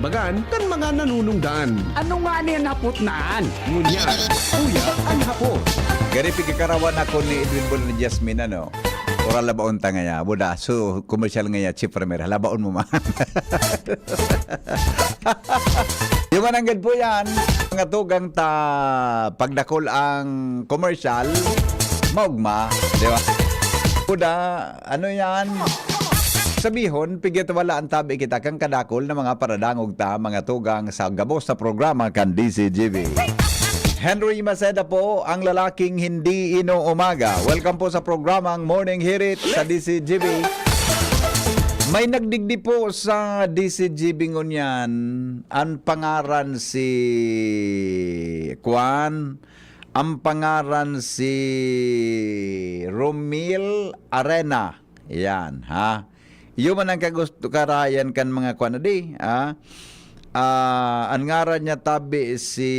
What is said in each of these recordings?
bagan kan mga nanunungdan. Ano nga niya naputnaan? Ngunya, kuya ang hapon. Gari pigkakarawan ako ni Edwin Bol ni Jasmine, ano? Oral labaon ta nga ya. Buda, so commercial nga ya, Chief Premier. Labaon mo man. Yung mananggad po yan, mga tugang ta pagdakol ang commercial, maugma, di ba? Buda, ano yan? Sabihon, pigit wala ang tabi kita kang kadakol na mga paradangog ta, mga tugang sa gabos sa programa kan DCGV. Henry Maceda po, ang lalaking hindi inuumaga. Welcome po sa programang Morning Hirit sa DCGV. May nagdigdi po sa DCGV ngunyan, ang pangaran si Juan, ang pangaran si Romil Arena. Yan, ha? Iyo man ang kagusto karayan kan mga Juan di, ha? Ang ngaran niya tabi si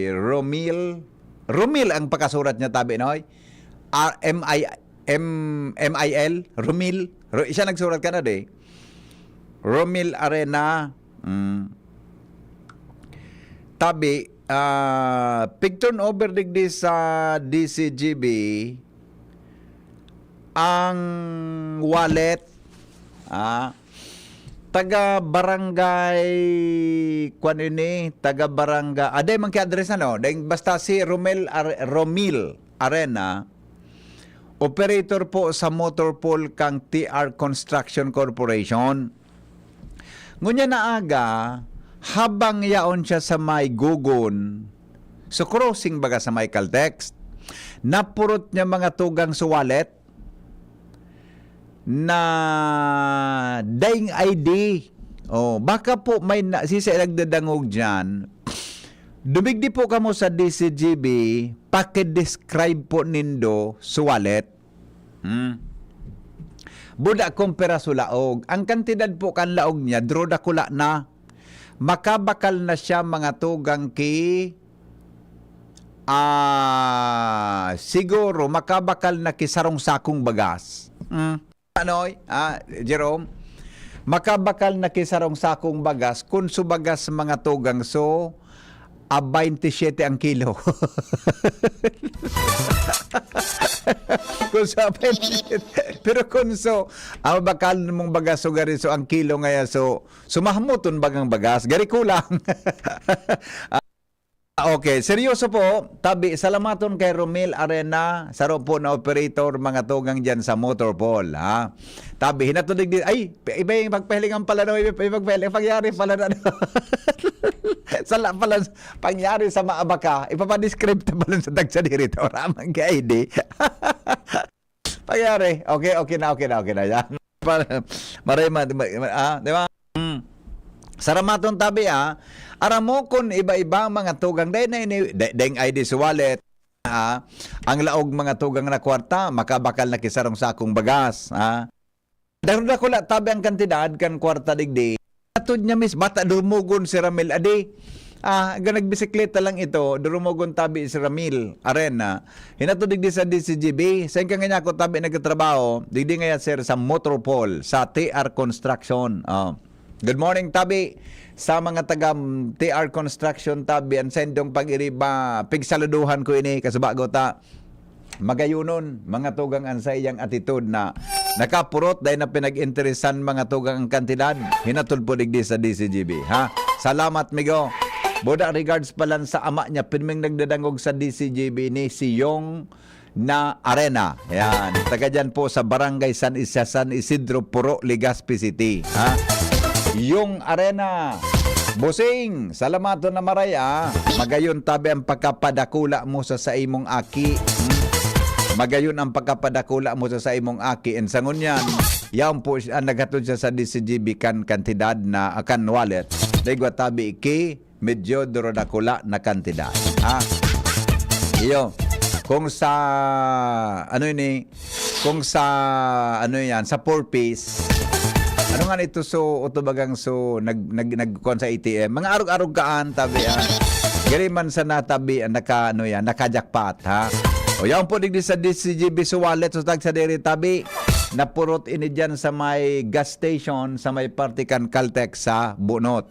Romil. Romil ang pakasurat niya tabi, noy. R-M-I-L, Romil. Siya nagsurat ka na di. Romil Arena. Tabi, picture over digdi sa DCGB ang wallet, taga barangay kwan ini, taga barangay aday man kay address ano, dahil basta si Romil Arena, operator po sa motorpool kang TR Construction Corporation. Ngunya na aga, habang yaon siya sa may Gugon, so crossing baga sa may Caltex, napurot niya mga tugang sa wallet na daing ID. Oh, baka po may sisa nagdadangog dyan. Dumigdi po kamo sa DCGB, paki-describe po nindo sa wallet. Buda kong peraso laog. Ang kantidad po kan laog niya, droda kula na. Makabakal na siya mga tugang ki siguro makabakal na kisarong sakong bagas. Anoy, Jerome? Makabakal na kisarong sakong bagas kung subagas mga tugang so 27 ang kilo. Kung sa 27. Pero kung so ang bakal mong bagas so gari so ang kilo ngaya so sumahmuton bagang bagas gari kulang. Okay, seryoso po, tabi, salamaton kay Romil Arena, saro po na operator, mga tugang dyan sa motorpool, ha? Tabi, hinatulig din, ay, iba yung pagpahilingan pala, no, iba yung pangyari pala na, sala pala, pangyari sa maabaka, ipapadescribe na pala sa tagsadirito, ramang kay ID. Pangyari, okay na, yan. Marema, di ba? Saramaton tabi, aram mo kung iba-iba mga tugang daing ID sa wallet, ang laog mga tugang na kwarta, makabakal na kisarong sakong bagas. Dahil na kula tabi ang kantidad kan kwarta digdi. Atod niya mis, bata dumugon si Ramil adi. Nagbisikleta lang ito, dumugon tabi si Ramil Arena. Hinatod digdi sa DCGB. Sa ka nga ako tabi nagtatrabaho, digdi nga sir sa motorpool, sa TR Construction. Good morning, tabi. Sa mga taga TR Construction, tabi, ang sendong pag-iriba, pigsaluduhan ko ini, kasubago ta, magayunon, mga tugang ang sa iyang attitude na nakapurot dahil na pinag-interesan mga tugang ang kantidad, hinatod po digdi sa DCGB, ha? Salamat, migo. Boda regards pala sa ama niya, pinming nagdadangog sa DCGB ni si Yong na Arena. Yan, taga dyan po sa Barangay San Isidro, Puro, Legazpi City, ha? Yung Arena, Busing, salamato na maraya. Magayon tabi ang pagkapadakula mo sa imong aki. Magayon ang pagkapadakula mo sa imong aki. And sangon yan, yaon po ang naghatod siya sa DCGB kan kantidad na akan wallet. Dahil tabi ki, medyo dorodakula na kantidad. Iyo, kung sa, sa 4 piece, ano nga nito so utobagang so nagkuan sa ATM mga arog-arog kaan tabi gari man sa natabi nakajackpot ha o yaon po digdi sa DCGB so wallet so tag sa diri tabi napurot ini dyan sa may gas station, sa may partikan Caltex sa Bunot.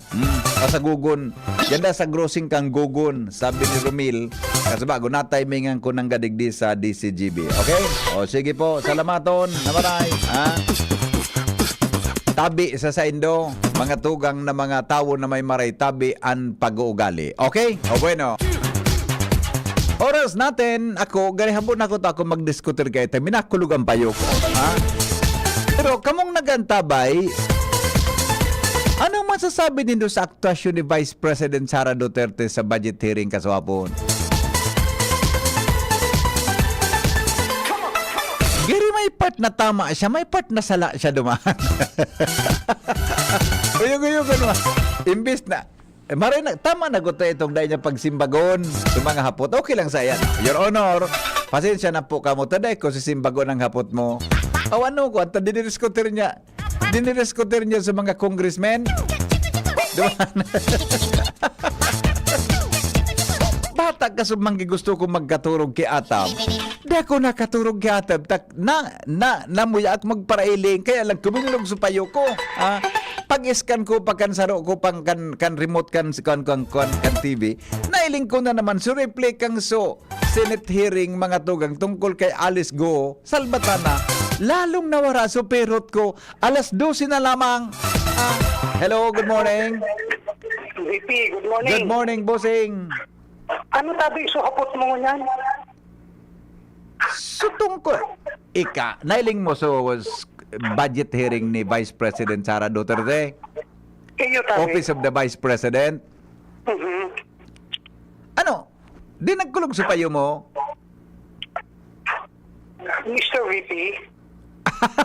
Sa Gugun. Yan da sa grossing kang Gugun, sabi ni Romil. Kasi bago na timingan ko ng gadigdi sa DCGB. Okay? O sige po, salamaton na maray. Tabi sa Saindo, mga tugang na mga tawo na may maray tabi ang pag-uugali. Okay? O bueno. Oras natin, ako, ganihapon ako mag-diskutir kayo. Minakulog ang payo ko. Pero kamong nagantabay, anong masasabi nindo sa aktuasyon ni Vice President Sara Duterte sa budget hearing kaswapon? Gary, may part na tama siya, may part na sala siya dumaan. Uyog-uyog ano. Imbis na maray na, tama na ko itong dahil niya pagsimbagon sa mga hapot. Okay lang sa yan. Your Honor, pasensya na po ka mo. Taday ko si simbagon ang hapot mo. Ano ko, at dinidiskutir niya sa mga congressmen. Bata ka sumanggi gusto ko magkaturog kay Atam. Di ako nakaturog kay Atam. Namuya at magparailing. Kaya lang kumilog sa payo ko. Pag-scan ko, pagkansaro ko, kan remote kan TV, nailing ko na naman, so replay kang Senate hearing mga tugang tungkol kay Alice Go, Salbatana, lalong nawara, so perot ko, 12:00 na lamang. Hello, good morning. VP, good morning. Good morning, bossing. Ano tabi hapot mo niyan? So tungkol, nailing mo budget hearing ni Vice President Sara Duterte, Iyo tabi. Office of the Vice President. Ano? Di nagkulog sa payo mo? Mr. VP,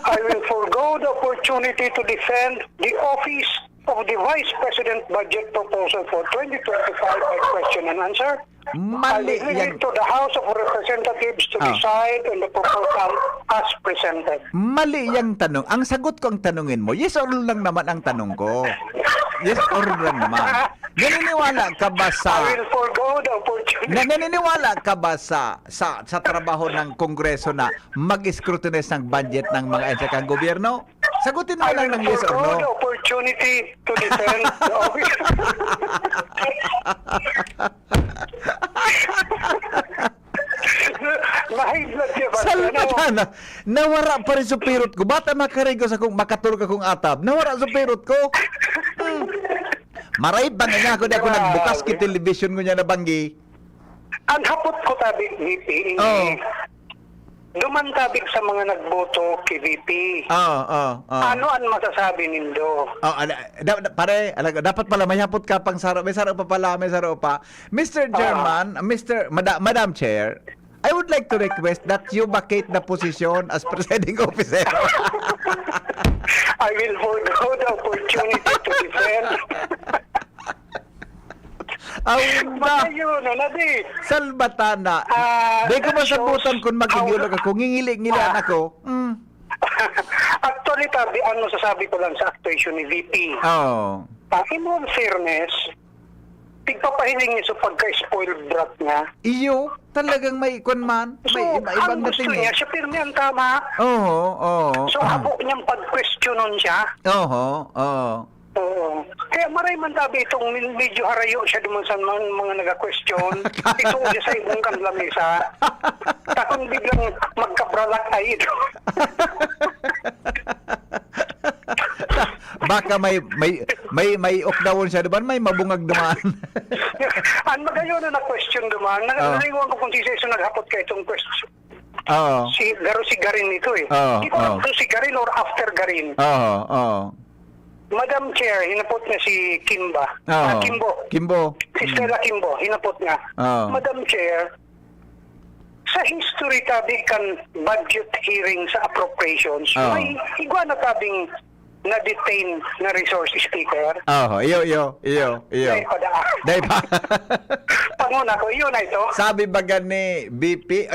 I will forgo the opportunity to defend the office of the Vice President budget proposal for 2025 by question and answer. Mali I will leave yan. it to the House of Representatives to decide on the proposal as presented. Mali yung tanong. Ang sagot ko ang tanungin mo, yes or no lang naman ang tanong ko. Yes or no lang naman. Naniniwala ka ba sa... I will forgo the opportunity. Naniniwala ka ba sa trabaho ng Kongreso na mag-scrutinize ng budget ng mga ensya kang gobyerno? Sagutin mo I lang will ng yes or forgo no. the opportunity to defend the office. Mahiglat siya ba? Salvatana, nawara pa rin sa pirot ko. Bata makarigo sa kung makatulog akong atab. Nawara sa pirot ko. Maray pa nga ako na ako nagbukas ki television ko niya na banggi. Ang hapot ko tabi, VP, dumantabig sa mga nagboto kay VP. Ano ang masasabi nindo? Pare, dapat pala may hapot ka pang saro. May saro pa pala, may saro pa. Mr. German, Madam Chair, I would like to request that you vacate the position as presiding officer. I will forgo the opportunity to defend. Awin ba? Magayon, di. Salbatana. Di ko masabutan kung mag-iulog ako. Ngingili-ngilan ako. Actually, tabi, ano sasabi ko lang sa actuation ni VP. In all fairness, tigpapahiling niya sa pagka-spoiled brat niya. Iyo, talagang may kunman. So, May iba-ibang ang gusto dating. niya, siya pirmi ang tama. Oo. So, habo niyang pag-questionon siya. Oo. Oo. Kaya maray man tabi itong medyo harayo siya duman sa mga naga-question. Ito siya sa ibang kanlamisa. Takong biglang magkabralak ay ito. Baka may okdawon siya duman, may mabungag duman. Ang magayon na question duman, naliwan ko kung si Seso naghapot ka itong question. Oo. Pero si Garin ito eh. Hindi ko alam kung si Garin or after Garin. Oo. Madam Chair, hinapot niya si Kimba. Kimbo. Si Stella Kimbo, hinapot niya. Madam Chair, sa history tabi kan budget hearing sa appropriations, may higwa na tabing na-detain na resource speaker. Iyo. Dahil pa. Panguna ko, iyo na ito. Sabi ba ni BP,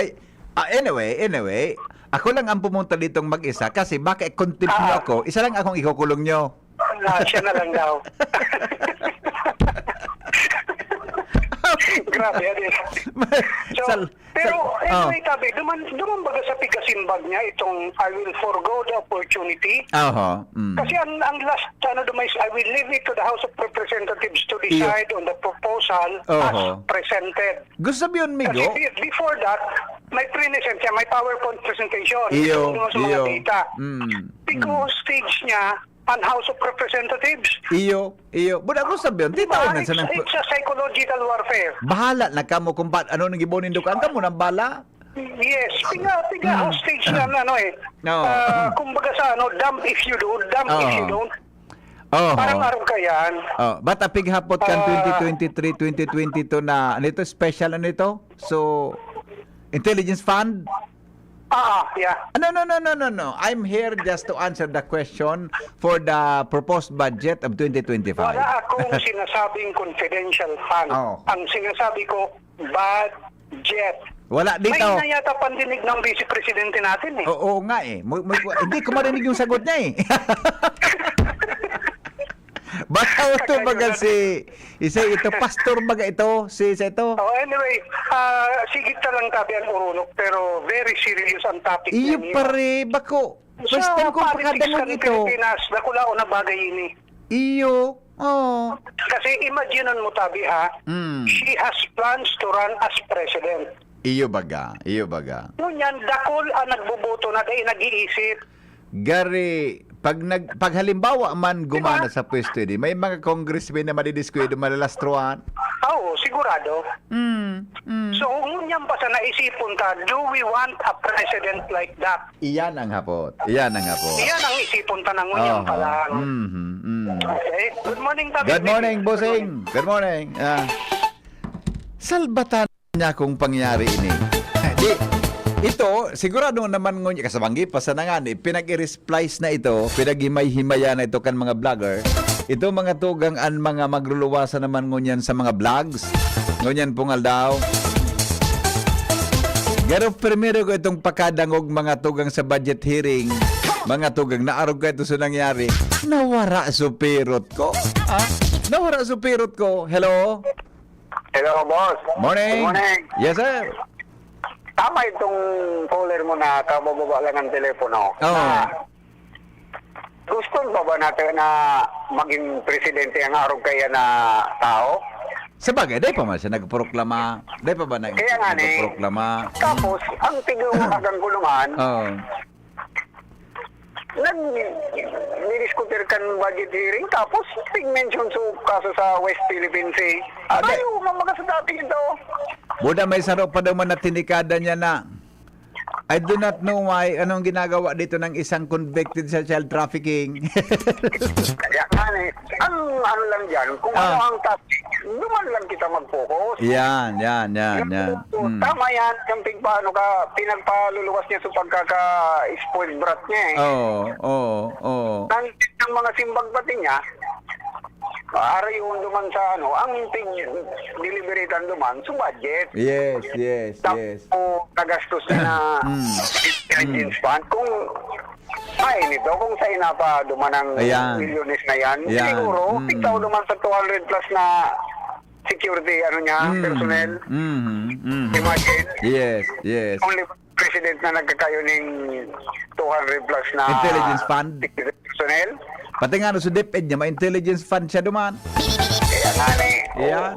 anyway, ako lang ang pumunta ditong mag-isa kasi baka i-contempt nyo ako, isa lang akong ikukulong nyo. Siya na lang daw. Grabe, Sal- pero anyway, tabi, duman baga sa pigasimbag niya itong I will forgo the opportunity. Oho. Kasi ang last, dumay, I will leave it to the House of Representatives to decide on the proposal as presented. Gusto mo yun, Migo? Kasi before that, may present siya, may PowerPoint presentation. Iyo. Sa mga data. Because stage niya, ang House of Representatives. Iyo. Buda ko sabihin, di taon na sa nang... It's a psychological warfare. Bahala na kamo kung ano nang gibonin dukan kamo nang bala. Yes, tiga hostage na No. Kumbaga sa dump if you do, dump if you don't. Parang araw ka yan. But apig hapot kan 2023, 2022 na nito special ano ito? So Intelligence Fund? Yeah. No. I'm here just to answer the question for the proposed budget of 2025. Wala akong sinasabing confidential fund. Ang sinasabi ko, budget. Wala dito. May yata pandinig ng Vice Presidente natin eh. Oo nga eh. Hindi ko marinig yung sagot niya eh. Baka ito baga ito pastor baga ito isa ito. Anyway, sigit na lang tabi ang urunok pero very serious ang topic iyo niya. pare bako. First time ko pakadangog ito. Pilipinas, nakulao na bagay ini. Iyo. Kasi imaginean mo tabi she has plans to run as president. Iyo baga. Ngunyan, dakol ang nagboboto na dahil nag-iisip. Gari, pag halimbawa man gumana sa pwesto di, may mga congressmen na madidiskwede malalastruan. Oo, sigurado. So, ngunyan pa sa naisipon ta, do we want a president like that? Iyan ang hapot. Iyan ang isipon ta na ngunyan pa lang. Okay. Good morning, Tabi. Good morning, bossing. Good morning. Salbatan niya kung pangyari ini. Ito, sigurado naman ngunyan, kasabanggi pa sa nangan, pinag-i-resplice na ito, pinag-himay-himaya na ito kan mga vlogger. Ito mga tugang ang mga magluluwasa naman ngunyan sa mga vlogs. Ngunyan pungal daw. Pero primero ko itong pakadangog mga tugang sa budget hearing. Mga tugang, naarog ka ito sa nangyari. Nawara supirot ko. Nawara supirot ko. Hello? Hello, boss. Morning. Good morning. Yes, sir. Tama itong caller mo na kabababa lang ang telepono. Gusto pa ba natin na maging presidente ang araw kaya na tao? Sabagay, day pa man siya nagproklama. Day pa ba Kaya nga ni. nagproklama? Tapos, ang tigawag gulungan, nag-diskutir kan budget hearing, tapos mention kaso sa West Philippine Sea. Ayaw, mamaga sa dati ito. Buda may saro pa daw man na tinikada niya na I do not know why anong ginagawa dito ng isang convicted sa child trafficking. Kaya nga ang ano lang dyan, kung ano ang topic, naman lang kita mag-focus. Yan. Tama yan, yung paano ka, pinagpaluluwas niya sa pagkaka-spoiled brat niya eh. Oo. Ng mga simbag pati niya, aray yung duman sa ang deliberatan duman sa budget. Yes. Tapos nagastos na intelligence fund. Kung nito, kung sa inapa duman ang milyones na yan, siguro, ikaw duman sa 200 plus na security, personnel. Imagine. Yes. Only president na nagkakayo ng 200 plus na intelligence fund. Personnel. Pati nga sa DepEd niya, may intelligence fund siya duman. Kaya nga Yan.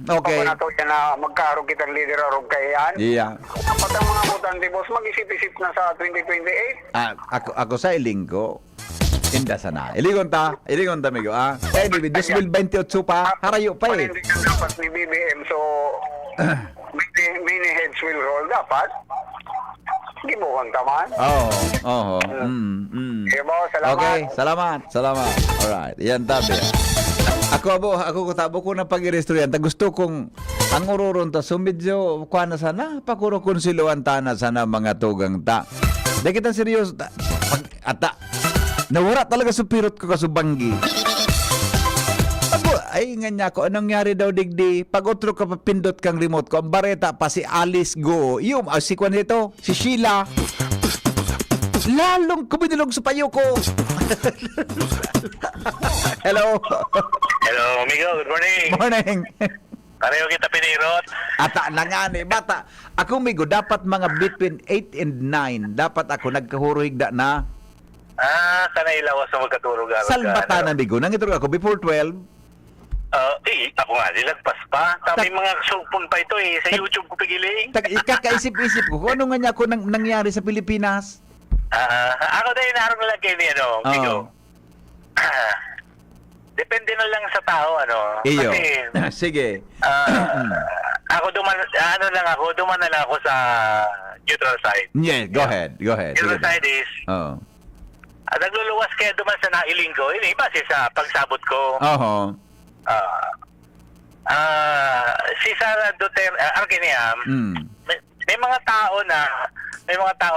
Okay. Ako na to yan na magkaroon kitang leader arog kaya yan. Yeah. Dapat ang mga butante, boss, mag-isip-isip na sa 2028. Ako sa ilinggo. Inda sana. Iligon ta, amigo. Anyway, 2028 pa. Harayo pa eh. Panindigan dapat ni BBM, so many heads will roll dapat. Gibuhang taman. Okay, boss, salamat. Okay, salamat. Alright, yan tabi. Ako tabo ko na pag-irestro yan. Gusto kong ang ururon ta sumidyo kuha na sana pakuro konsiluan ta na sana mga tugang ta. Di kita serious ta. Nawara talaga sa pirot ko kasubanggi. Ay nga niya ko, anong nangyari daw digdi? Pag otro ka papindot kang remote ko, ang bareta pa si Alice Go. Yung, si Kwan ito, si Sheila. Lalong kumidulog sa payo ko. Hello, amigo. Good morning. Morning. Pareho kita pinirot. Ata na nga ni bata. Ako migo dapat mga between 8 and 9 dapat ako nagkahuruhig na Sana ilawas sa magkaturog. salbata na migo. Nangituro ako before 12. Ako nga, nilagpas pa. May mga sulpon pa ito eh. Sa YouTube ko pigiling. Ikakaisip-isip ko kung ano nga niya ako nangyari sa Pilipinas. Ako dahil naroon na lang kayo ni Migo. Depende na lang sa tao, Iyo. Kasi, Sige. ako duman na lang ako sa neutral side. Yeah, go ahead. Neutral Sige. side is, Oo. nagluluwas kaya duman sa nailing ko. Ini, base sa pagsabot ko. Oho. Si Sara Duterte, Argeniam, may mga tao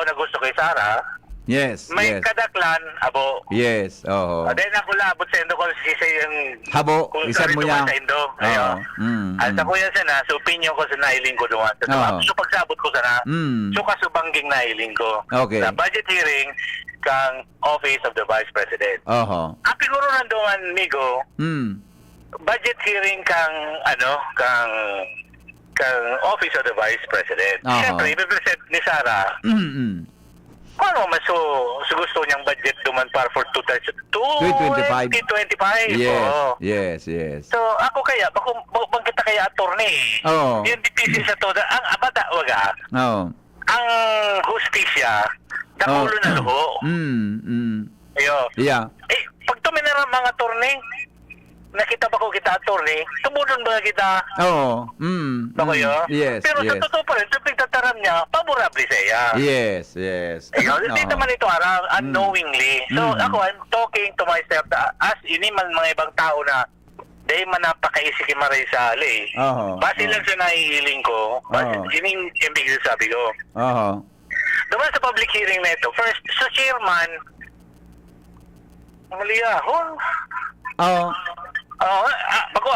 na gusto kay Sara. Yes. May yes. kadaklan, abo. Yes. Oho. Then ako labot sa Indo kung si yung Habo, kung isan mo duman niya. sa Indo. Oo. Ayun. Sa kuya sana, so opinion ko sa nailing ko duman. Oo. So pagsabot ko sana, Mm. so kasubangging nailing ko. Okay. Sa budget hearing kang Office of the Vice President. Oho. Siguro nandoon, Migo, budget hearing kang Office of the Vice President. Aha. Siyempre, i-present ni Sara kung mas gusto niyang budget duman para for 2025. 2025. Yes. Oo. Yes. So, ako kaya, bang kita kaya attorney. Oo. Yung dipisi sa to, ang abata, waga, Oo. ang hustisya, dakulo na luho. Ayo. Yeah. Pag tuminara mga attorney, nakita ba ko kita attorney, tumulong ba kita? Oo. Bakoyo? Yes. Pero yes. sa totoo pa rin, sa pagtataram niya, favorable sa iya. Yes. Ayun, hindi Oo. naman ito unknowingly. So ako, I'm talking to myself as ini man mga ibang tao na dahil man napakaisip kay Maray sa Ali. Oo. Base lang sa naihiling ko, base, ining ibig sabi ko. Oho. Duman sa public hearing na ito, first, sa chairman, maliyahon. Oo. Ako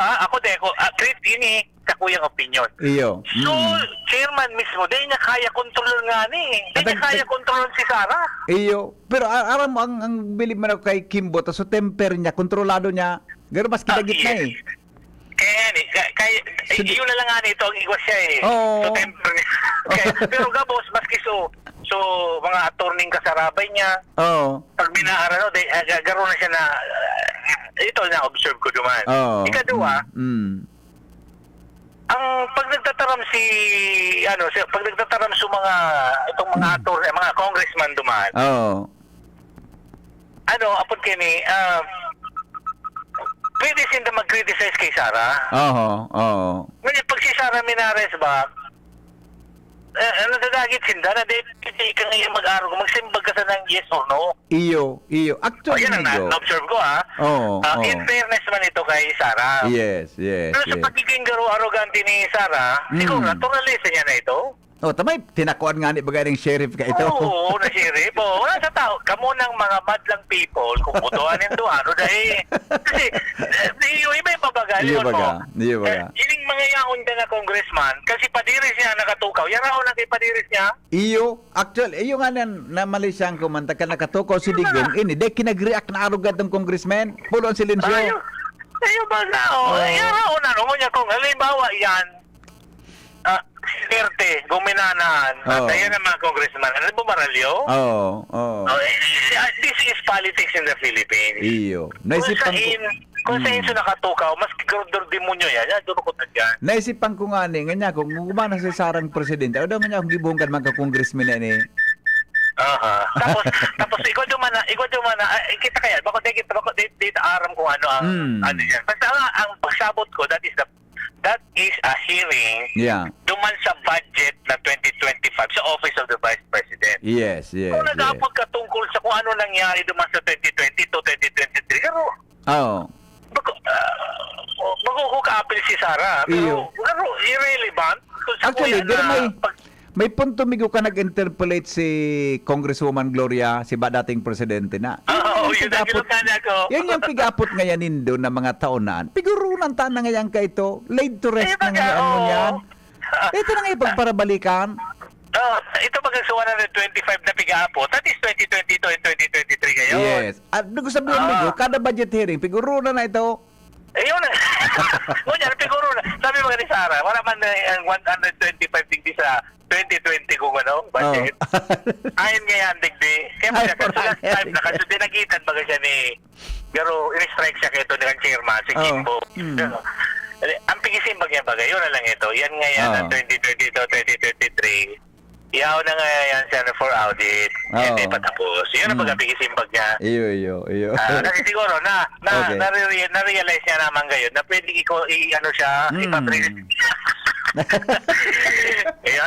create ini sa kuyang opinion. Iyo. So, chairman mismo, dahil niya kaya kontrolon nga ni. Dahil niya kaya kontrolon si Sara. Iyo. Pero aram mo, ang bilib man ako kay Kimbo, so temper niya, kontrolado niya. Garo mas kinagit na eh. Yun na lang nga nito, ang igwas siya eh. Oo. So, temper niya. Pero gabos, maski so mga attorney kasarabay niya, Oo. pag binaaran, garo na siya na, ito na observe ko duman. Oo. Ikadua, ang pag nagtataram pag nagtataram sa itong mga attorney, mga congressman duman, Oo. apod kini, pwede sila mag-criticize kay Sara. Oo. Ngayon, pag si Sara Minares ba, nadadagit sinda na hindi ka ngayon mag-arog, magsimbag ka sa ng yes or no. Iyo. Actually, Yan ang Migo. na-observe ko Oo. In fairness man ito kay Sara. Yes. Pero sa pagiging arrogante ni Sara, siguro naturalista niya na ito. Oh, tamay tinakuan nga ni bagay ng sheriff ka ito. Oo, na sheriff. Wala sa tao. Kamo ng mga madlang people, kung butuan yung duano dahil. Kasi, yung iba yung pabagal. Iyo baga. Iling mga yaon ka na congressman, kasi padiris niya nakatukaw. Yaraon na kay padiris niya. Iyo, actually, iyo nga na Malaysiang kumanta ka nakatukaw si Digong, ini, de kinag-react na arugad ng congressman, pulo ang silensyo. Ayun ba na, yaraon na, niya kung halimbawa yan, Duterte, guminanaan, at ayan ang mga congressman, ano ba maralyo? Oo. This is politics in the Philippines. Iyo. Kung sa inyo nakatukaw, mas kagrodor demonyo yan, durukot na dyan. Naisipan ko nga ni, nga kung gumana si Sarang presidente, o daw nga akong gibuhong kan mga congressman na ni. Tapos ikaw duman na, kita kaya, bako dito aram kung ano ang yan. Basta ang pagsabot ko, that is a hearing duman sa budget na 2025 sa Office of the Vice President. Yes. Kung nag-aapod ka tungkol sa kung ano nangyari duman sa 2020 to 2023, pero bago ko ka-appeal si Sara, pero irrelevant. Actually, may punto migo ka nag-interpolate si Congresswoman Gloria, si dating presidente na. Yun ang kinutan ako. Yan yung pig-apot ngayon nindo na mga taonaan. Pigurunan ta na ngayon ka ito. Laid to rest na ngayon mo yan. Ito na ngayon pagparabalikan. Ito pag-asuwa na 25 na pig-apot, that is 2022 and 2023 ngayon. Yes. At sabihin migo, kada budget hearing, pigurunan na ito. Ayun na. Ngunyan, pigurunan. Sabi mga ni Sara, wala man na 125 digdi sa 2020 kung ano, budget. Ayon nga yan, digdi. Kaya ba kasi last time, nakasudinagitan baga siya ni, pero in-strike siya kito ni chairman, si Kimbo. Ang pigisimbag niya bagay, yun na lang ito. Yan nga yan, ang 2022, 2023. Iyaw na nga yan siya for audit. Hindi pa tapos. Yun ang pagkapigisimbag niya. Iyo. Kasi siguro na-realize niya naman ngayon na pwede ano siya, ipatril.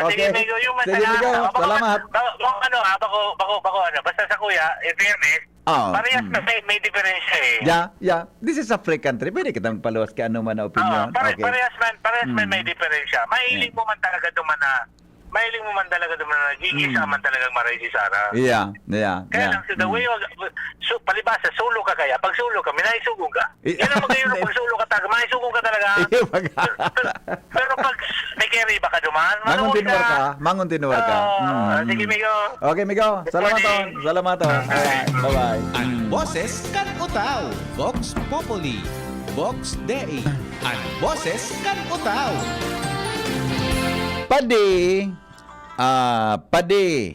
Sige, Migo, yung Sige, Migo. Salamat. Basta sa kuya, in fairness, parehas na may diferensya eh. Yeah. This is a free country. Pwede kitang paluwas kay ano man na opinion. Parehas man may diferensya. Mahiling mo man talaga duman na gigisa man talagang maray si Sara. Yeah. Kaya lang, the way palibasa, sulo ka kaya. Pag sulo ka, minaisugong ka. Yan ang magayon pag sulo ka talaga. Maisugong ka talaga. Pero pag may carry ba ka duman, Mangon tinuwar ka. Sige, Migo. Okay, Migo. Salamat. Alright, bye-bye. Ang boses kan utaw. Vox Populi. Vox Dei. Ang boses kan utaw.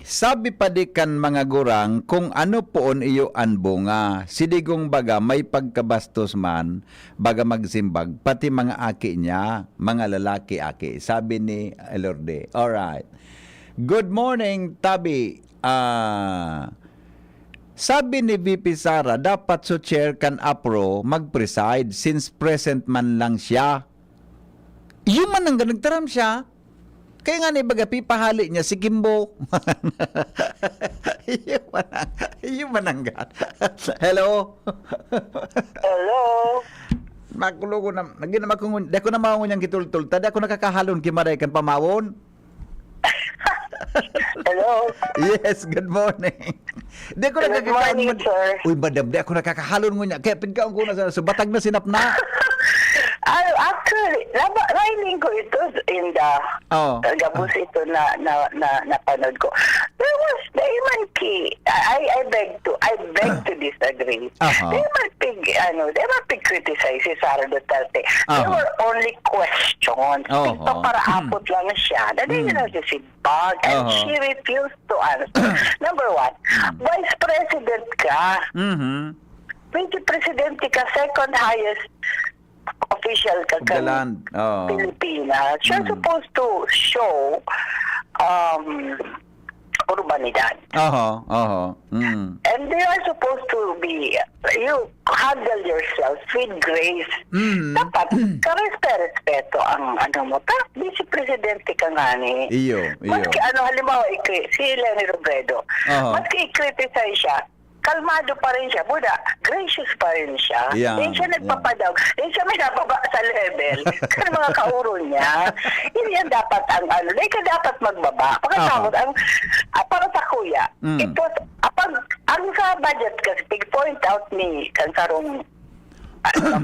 Sabi padi kan mga gurang kung ano poon iyo an bunga. Sidigong baga may pagkabastos man, baga magsimbag, pati mga aki niya, mga lalaki aki. Sabi ni Elorde. Alright. Good morning, Tabi. Sabi ni VP Sara, dapat so chair kan apro mag-preside since present man lang siya. Yung man ang nagtaram siya. Kaya nga ni baga pipahali niya si Kimbo. Yung mananggan. Hello? Hello? Makulo ko na. Di ako na maungon niyang kitultul. Tadi ako nakakahalon kimaray kan pamawon. Hello? Yes, good morning. Di ako Good morning, sir. Uy, madam, di ako nakakahalon mo niya. Kaya pigkaon ko na sa batag na sinap na. Actually, nailing ko ito in the gabus ito na napanood ko. There was the Iman Key. I beg to disagree. They might be criticize si Sara Duterte. There were only questions. Pagpaparaapot lang siya. Dahil na siya si Bag and she refused to answer. Number one, Vice President ka. Vice President ka, second highest official ka kan Pilipinas. You're supposed to show urbanidad. And they are supposed to be, you handle yourself with grace. Dapat, karespeto ang mo. Vice Presidente ka nga ni. Maski halimbawa, si Lenny Robredo, maski i-criticize siya, kalmado pa rin siya. Buda, gracious pa rin siya. Hindi siya nagpapadaw. Hindi siya may nababa sa level. Kasi mga kauro niya. Hindi yan dapat hindi ka dapat magbaba. Pagkatapos, para sa kuya, ito, ang sa budget kasi, point out ni kansarong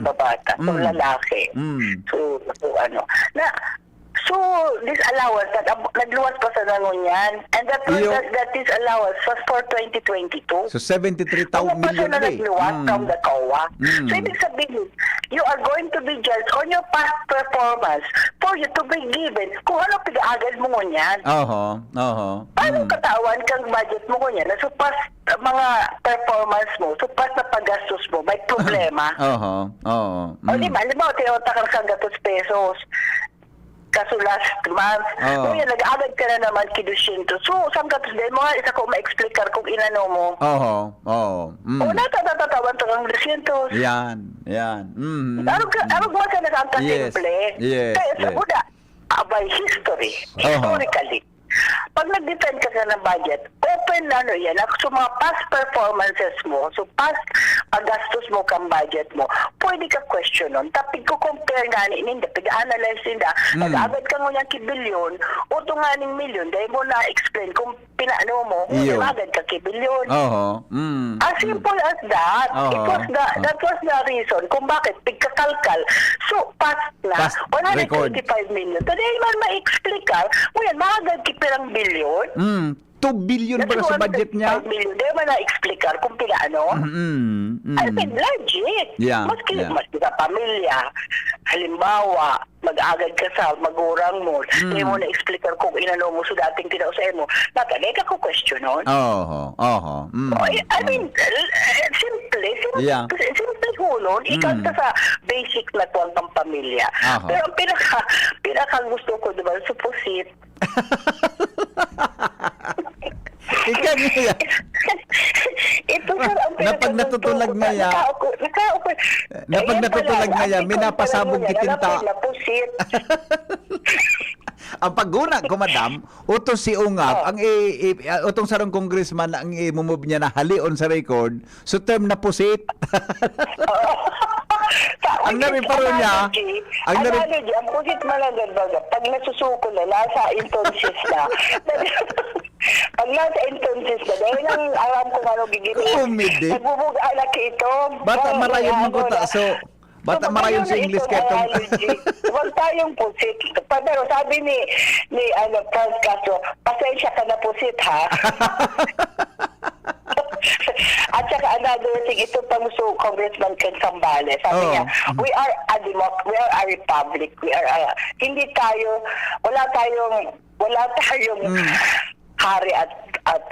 babata, so lalaki. So, this allowance, nagluwas pa sa nangunyan, and that this allowance was for 2022. So, 73,000 million na nagluwas from the COA. So, ibig sabihin, you are going to be judged on your past performance for you to be given kung ano pag-aagad mo ngunyan. Paano katawan kang budget mo ngunyan na supas mga performance mo, supas na paggastos mo, may problema. O, di ba? Halimbawa, tinawag kang gatos pesos. Kaso last month, ngayon nag-agad ka na naman kidusinto. So, saan ka din mo isa ko ma-explicar kung inano mo. O, natatatawan to kang dusintos. Yan. Ano ba ka nagkakasimple? Kaya sa buda, by historically, pag nag-defend ka ng budget, open na yan. So, mga past performances mo, so past gastos mo kang budget mo, pwede ka question nun. Tapos ko compare nga ninda, pag-analyze ninda, nag-agad ka ngunyan ki-billion, o ito nga ning million, dahil mo na-explain kung pinaano mo, nag-agad ka ki-billion. As simple as that. That was the reason kung bakit pagkakalkal. So, past na, 125 million. Today man ma-explic ka, ngayon, maagad kipirang billion. 2 billion ba sa budget niya? 5 million. Di man na-explicar kung pila ano. I mean, legit. Yeah, Maski yeah. sa pamilya, halimbawa, mag-agad ka sa magurang mo, di mo na-explicar kung inano mo sa dating kinausay mo, natanay ka ko question nun. I mean, simple Yeah. hulon, ikaw ka sa basic na tuwang pang pamilya. Pero ang pinaka gusto ko, diba, supusit. Ikaw niya. Ito sir, ang Napag natutulag na ya. Napag natutulag na ya, minapasabog kitinta. Napusit. Ang pagguna ko, madam, utos si Ungab, ang utong sarong congressman ang i-move niya na halion sa record, so term na pusit. Ang nariparo niya, ang pusit malagad baga, pag nasusuko na, nasa entonces na. Pag nasa entonces na, dahil ang alam ko ano gigilin. Kumidi. Nagbubog alak ito. Bata marayon mo ko ta, so bata marayon sa English ketong. Huwag tayong pusit. Pero sabi ni Franz Castro, pasensya ka na pusit, ha? At saka another thing, ito pang so Congressman Ken Sambales, sabi niya, we are a republic. Hindi tayo, wala tayong hari at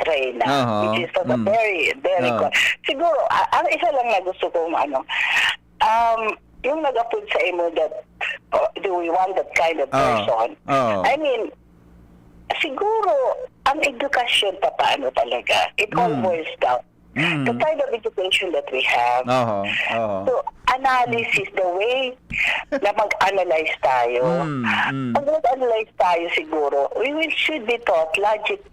reyna, which is very, very good. Siguro, ang isa lang na gusto kong yung nag-upload sa imo that do we want that kind of person? I mean, siguro, ang edukasyon paano talaga, it all boils down. The kind of education that we have. So, analysis, the way na mag-analyze tayo. Pag mag-analyze tayo siguro, we should be taught logic,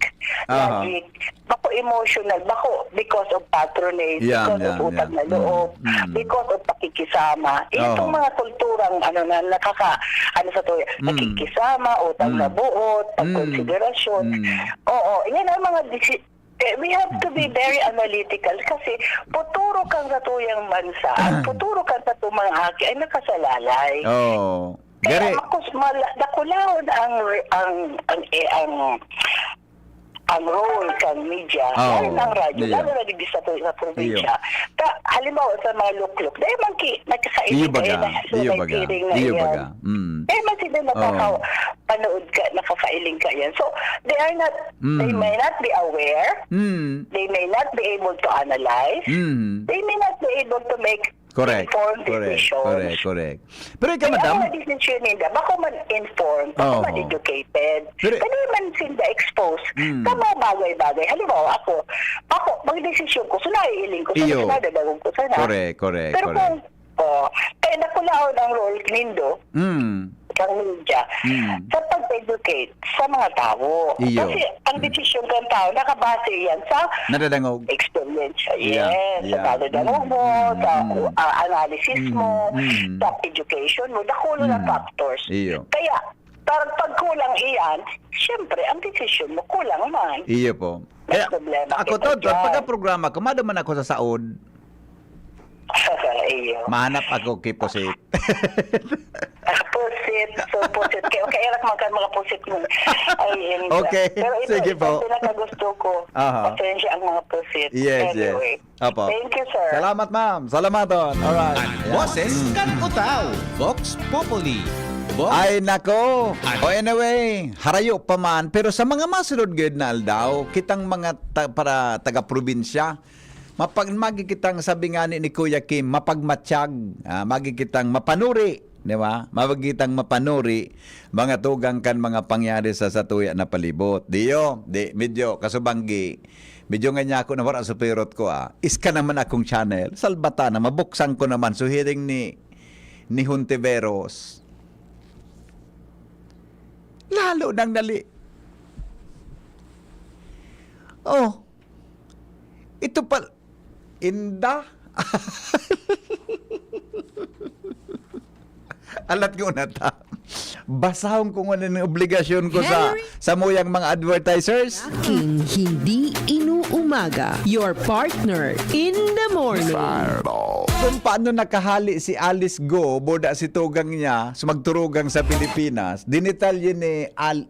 bako emotional, bako because of patronage, because of utang na loob, because of pakikisama. Itong mga kulturang nakikisama, utang na buot, pagkonsiderasyon. Yan ang mga we have to be very analytical kasi puturo kang sa tuyang bansa at puturo kang sa tumang haki ay nakasalalay. Kaya nakulawon ang role kang media, lalo ng radyo, lalo na di sa probinsya. Halimbawa sa mga lukluk, dahil nagkakainin kayo na hearing na yan. Dahil man sila nakapanood ka, nakaka-iling ka yan. So, they may not be aware, they may not be able to analyze, they may not be able to make informed decisions. Correct. Pero ikaw, madam, ang decision nila, bako man-informed, bako man-educated, kaya man sila exposed sa mga bagay-bagay. Halimbawa, ako, mag-desisyon ko, sunaiiling ko, sunadadagong ko sana. Correct. Pero kung, kaya nakulaon ang role nindo, kang media, sa pag-educate sa mga tao. Kasi ang desisyon ng tao, nakabase yan sa nadadangog experience. Sa nadadangog mo, sa analysis mo, sa education mo, nakulo na factors. Kaya, pag kulang iyan, siyempre, ang desisyon mo, kulang man. Iyo po. May problema ako pagka-programa, kumadaman ako sa saod. Mahanap ako kay Pusit. Pusit. Kaya erak mga pusit mo. Okay, pero ito, sige po. Ito pinakagusto ko. Pasensya ang mga pusit. Yes. Apo. Thank you, sir. Salamat, ma'am. Salamaton. Alright. Ang boses kan utaw, Vox Populi. Ay, nako. Anyway, harayo pa man. Pero sa mga masunod gid na aldaw, kitang mga para taga-probinsya, magikitang sabi nga ni Kuya Kim, mapagmatsyag, magikitang mapanuri, di ba? Magikitang mapanuri, mga tugang kan mga pangyari sa satuya na palibot. Medyo kasubanggi, medyo nga niya ako na wala supirot ko, iska naman akong channel, salbata na, mabuksan ko naman, so hearing ni Hontiveros. Lalo nang dali. Ito pa, inda. Alat ko na ta. Basahon ko nga ng obligasyon ko sa muyang mga advertisers. Aking hindi inuumaga. Your partner in the morning. Fireball. kung paano nakahali si Alice Go, boda si tugang niya, sumagturugang sa Pilipinas, dinitalye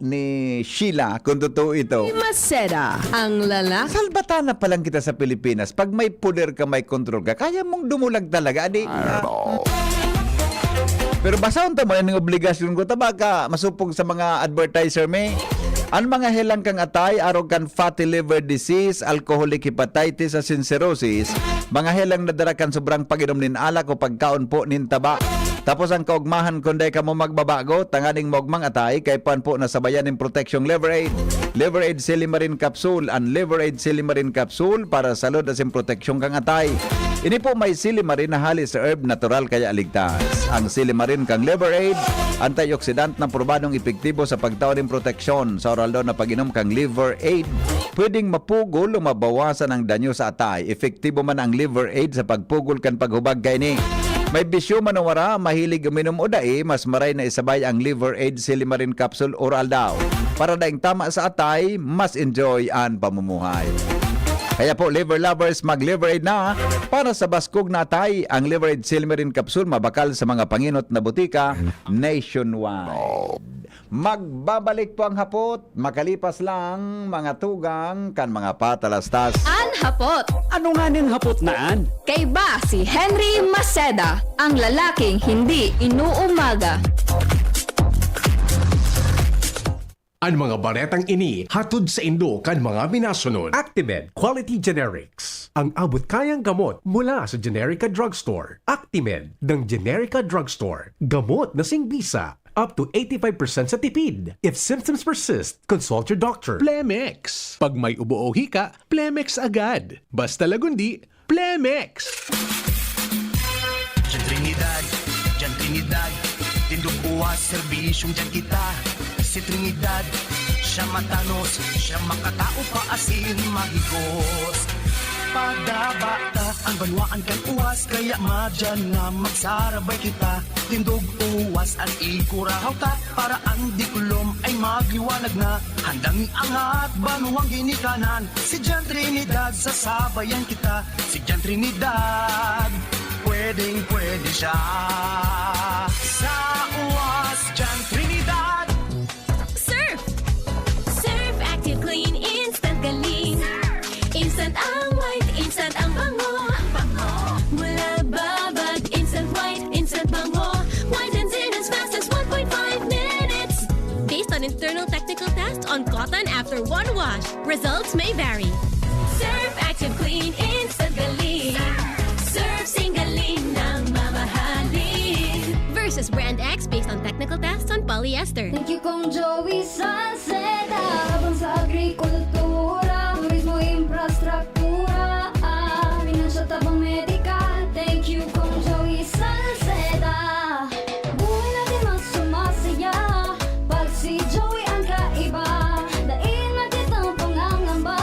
ni Sheila, kung totoo ito. Maceda, ang lalaki. Salbatana pa lang kita sa Pilipinas. Pag may puder ka, may control ka, kaya mong dumulag talaga. Adi, pero basaon ta mo yung obligasyon ko. Taba ka, masupog sa mga advertiser may. Ang mga helang kang atay, arog kan fatty liver disease, alcoholic hepatitis, at cirrhosis, mga helang nadara kan sobrang pag-inom nin alak o pagkaon po nin taba. Tapos ang kaugmahan kundi ka mo magbabago, tanganing mogmang atay, kay pan po nasabayan ng Protection Liver Aid. Liver Aid Silimarin Capsule and Liver Aid Silimarin Capsule para salud as in proteksyon kang atay. Ini po may Silimarin na halis sa herb natural kaya ligtas. Ang Silimarin kang Liver Aid, antioxidant na probadong epektibo sa pagtao ng proteksyon sa oral daw na pag-inom kang Liver Aid. Pwedeng mapugol o mabawasan ang danyo sa atay. Efektibo man ang Liver Aid sa pagpugol kan paghubag kay ni. May bisyo manawara, mahilig uminom o dai, mas maray na isabay ang Liver Aid Silimarin Capsule oral daw. Para daing tama sa atay, mas enjoy ang pamumuhay. Kaya po, liver lovers, mag-Liver Aid na. Para sa baskog na atay, ang Liver Aid Silimarin Capsule mabakal sa mga panginot na butika nationwide. Magbabalik po ang hapot, makalipas lang mga tugang kan mga patalastas. Ang hapot. Ano nga ning hapot naan? Kay ba si Henry Maceda, ang lalaking hindi inuumaga. Ang mga baretang ini hatod sa Indo kan mga minasunod. Actimed Quality Generics. Ang abot kayang gamot mula sa Generica Drugstore. Actimed ng Generica Drugstore. Gamot na singbisa. Up to 85% sa tipid. If symptoms persist, consult your doctor. Plemex. Pag may ubo o hika, Plemex agad. Basta lagundi, Plemex. Diyan Trinidad, tindog uwas, serbisyong dyan kita. Si Trinidad, siya matanos, siya makatao pa asin mahigos. Pagdabata, ang banwaan kang uwas, kaya madyan nga magsarabay kita. Tindog uwas at ikurahaw ta, para ang dikulom ay magliwanag na. Handang iangat, banuang ginikanan, si Diyan Trinidad, sasabayan kita. Si Diyan Trinidad, pwedeng pwede siya. Sa uwas, Diyan Trinidad. Surf Active Clean Instant Galing. Instant ang white, instant ang bango. Mula babad, instant white, instant bango. Whitens in as fast as 1.5 minutes. Based on internal technical tests on cotton after one wash, results may vary. Surf Active Clean Instant Galing. Surf sing galing ng mamahalin. Versus Brand X based on technical tests on polyester. Thank you kong Joey Salceda. Habang sa agrikultura, turismo, infrastruktura, financial tabang medical. Thank you kong Joey Salceda. Buhay natin mas sumasaya pag si Joey ang kaiba. Daig natin ang pangangamba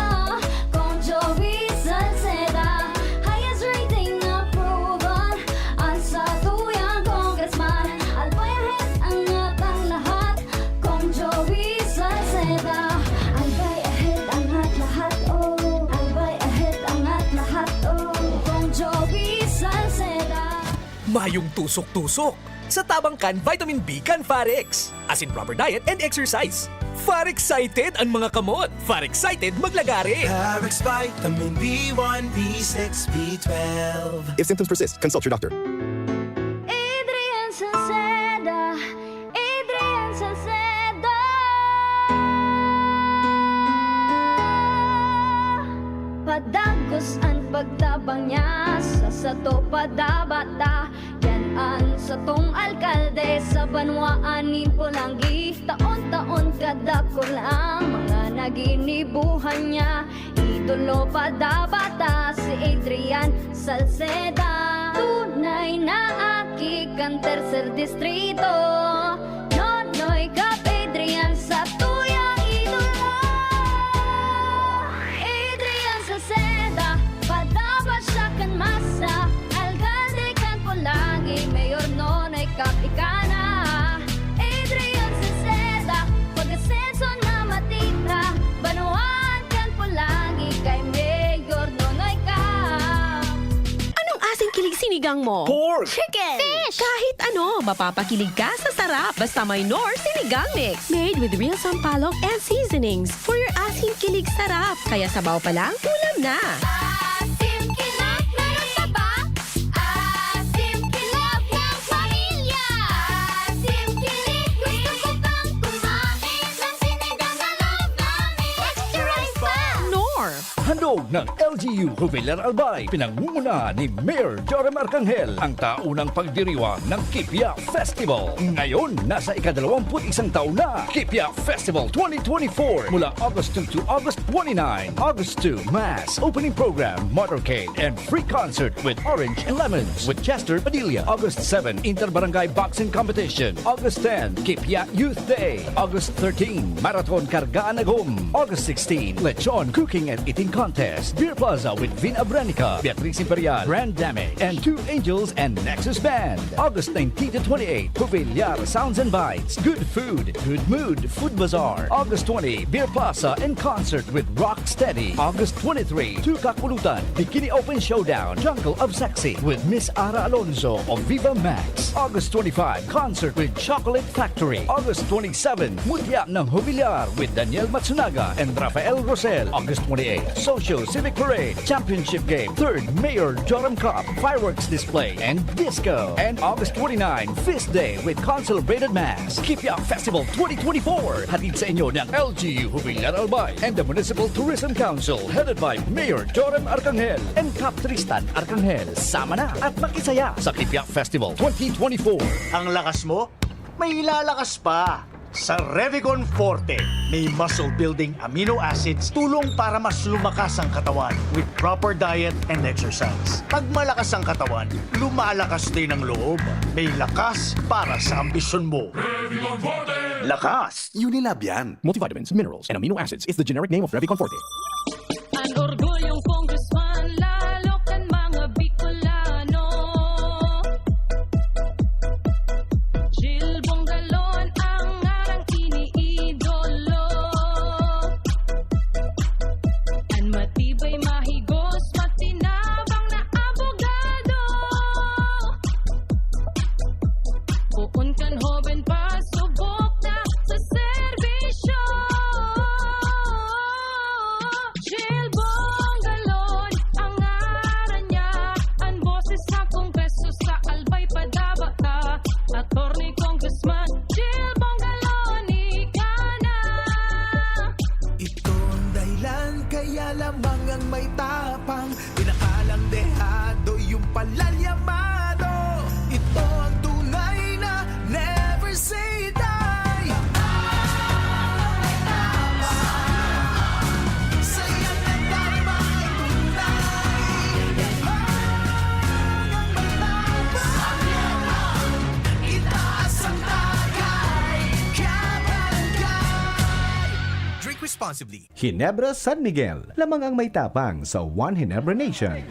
kong Joey Salceda. Highest rating approval ang sa tuyang congressman. Albayahit ang atang lahat kong Joey Salceda. Albay ahead ang at lahat, oh. Albay ahead ang at lahat, oh. Kong Joey Salceda. Mayong tusok-tusok. Sa Tabangkan Vitamin B kan Farex. As in proper diet and exercise. Far-excited ang mga kamot. Far-excited maglagari. Farex Vitamin B1, B6, B12. If symptoms persist, consult your doctor. Adrian Salceda. Adrian Salceda. Padagos ang pagtabang niya sa sato padabata. Yan ang satong alkalde sa banwaanin Pulangi. Taon-taon kadako lang mga naginibuhan niya. Idolo padabata si Adrian Salceda. Tunay na aki kan tercer distrito. Nonoy kap Adrian sa tuyang idolo. Adrian Salceda, padabat siya kan masa. Alcalde kan Pulangi, mayor nonoy kap ikana. Adrian Salceda, pag-asenso na matita. Banuan kan Pulangi, kay mayor nonoy kap. Anong asing kilig sinigang sinigang mo? Pork! Chicken! Fish! Kahit ano, mapapakilig ka sa sarap basta may Knorr Sinigang Mix. Made with real sampalok and seasonings for your asim kilig sarap. Kaya sabaw pa lang, ulam na. Asim Kilab, meron pa ba? Asim Kilab ng pamilya. Asim Kilab, gusto ko pang kumain ng sinigang na loob namin. Extra rice pa! Knorr! Handog ng LGU Jubilar Albay, pinangunguna ni Mayor Joram Arcangel ang taunang pagdiriwang ng Kipia Festival. Ngayon, nasa ika-21 taon na, Kipia Festival 2024 mula August 2 to August 29. August 2, Mass, opening program, motorcade, and free concert with Orange and Lemons with Chester Padilla. August 7, Inter-Barangay Boxing Competition. August 10, Kipia Youth Day. August 13, Marathon Kargaan Agum. August 16, Lechon Cooking and Eating Contest. Beer Plaza with Vin Abranica, Beatriz Imperial, Brand Damage, and Two Angels and Nexus Band. August 19 to 28, Jubilar Sounds and Bites. Good food, good mood, Food Bazaar. August 20, Beer Plaza and concert with Rock Steady. August 23, Tukak Pulutan, Bikini Open Showdown, Jungle of Sexy with Miss Ara Alonso of Viva Max. August 25, concert with Chocolate Factory. August 27, Mutya ng Jubilar with Daniel Matsunaga and Rafael Rosel. August 28, Social Civic Parade, Championship Game, 3rd Mayor Joram Cup, Fireworks Display, and Disco. And August 29, Feast Day with Concelebrated Mass. Kipia Festival 2024, hatid sa inyo ng LGU Jubilar Albay and the Municipal Tourism Council headed by Mayor Joram Arcangel and Cap Tristan Arcangel. Sama na at makisaya sa Kipia Festival 2024. Ang lakas mo, may ilalakas pa. Sa Revicon Forte, may muscle building amino acids tulong para mas lumakas ang katawan with proper diet and exercise. Pag malakas ang katawan, lumalakas din ang loob. May lakas para sa ambisyon mo. Revicon Forte! Lakas! Unilab yan. Multivitamins, minerals, and amino acids is the generic name of Revicon Forte. Ang orgulyong congressman, lalo kan mga Bicolano. Jill Bongalon ang arang iniidolo. Ang matibay mahigos, matinabang na abogado. Puun kan hoben pa, subok na sa serbisyo. Jill Bongalon, ang ngaran niya, ang boses sa kongreso sa Albay padaba ka. Attorney Congressman Jill Bongalon, ika na. Ito ang dahilan kaya lamang ang may tapang, pinakalang dehado yung palalyamado. Ito ang tunay na never say die. Saya na tama ay tunay. Itaas ang tagay, kabarangay. Drink responsibly. Ginebra San Miguel, lamang ang may tapang sa One Ginebra Nation.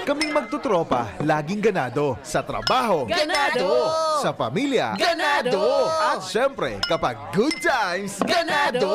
Kaming magtutropa, laging ganado. Sa trabaho, Ganado! Sa pamilya, Ganado! At syempre, kapag good times, Ganado!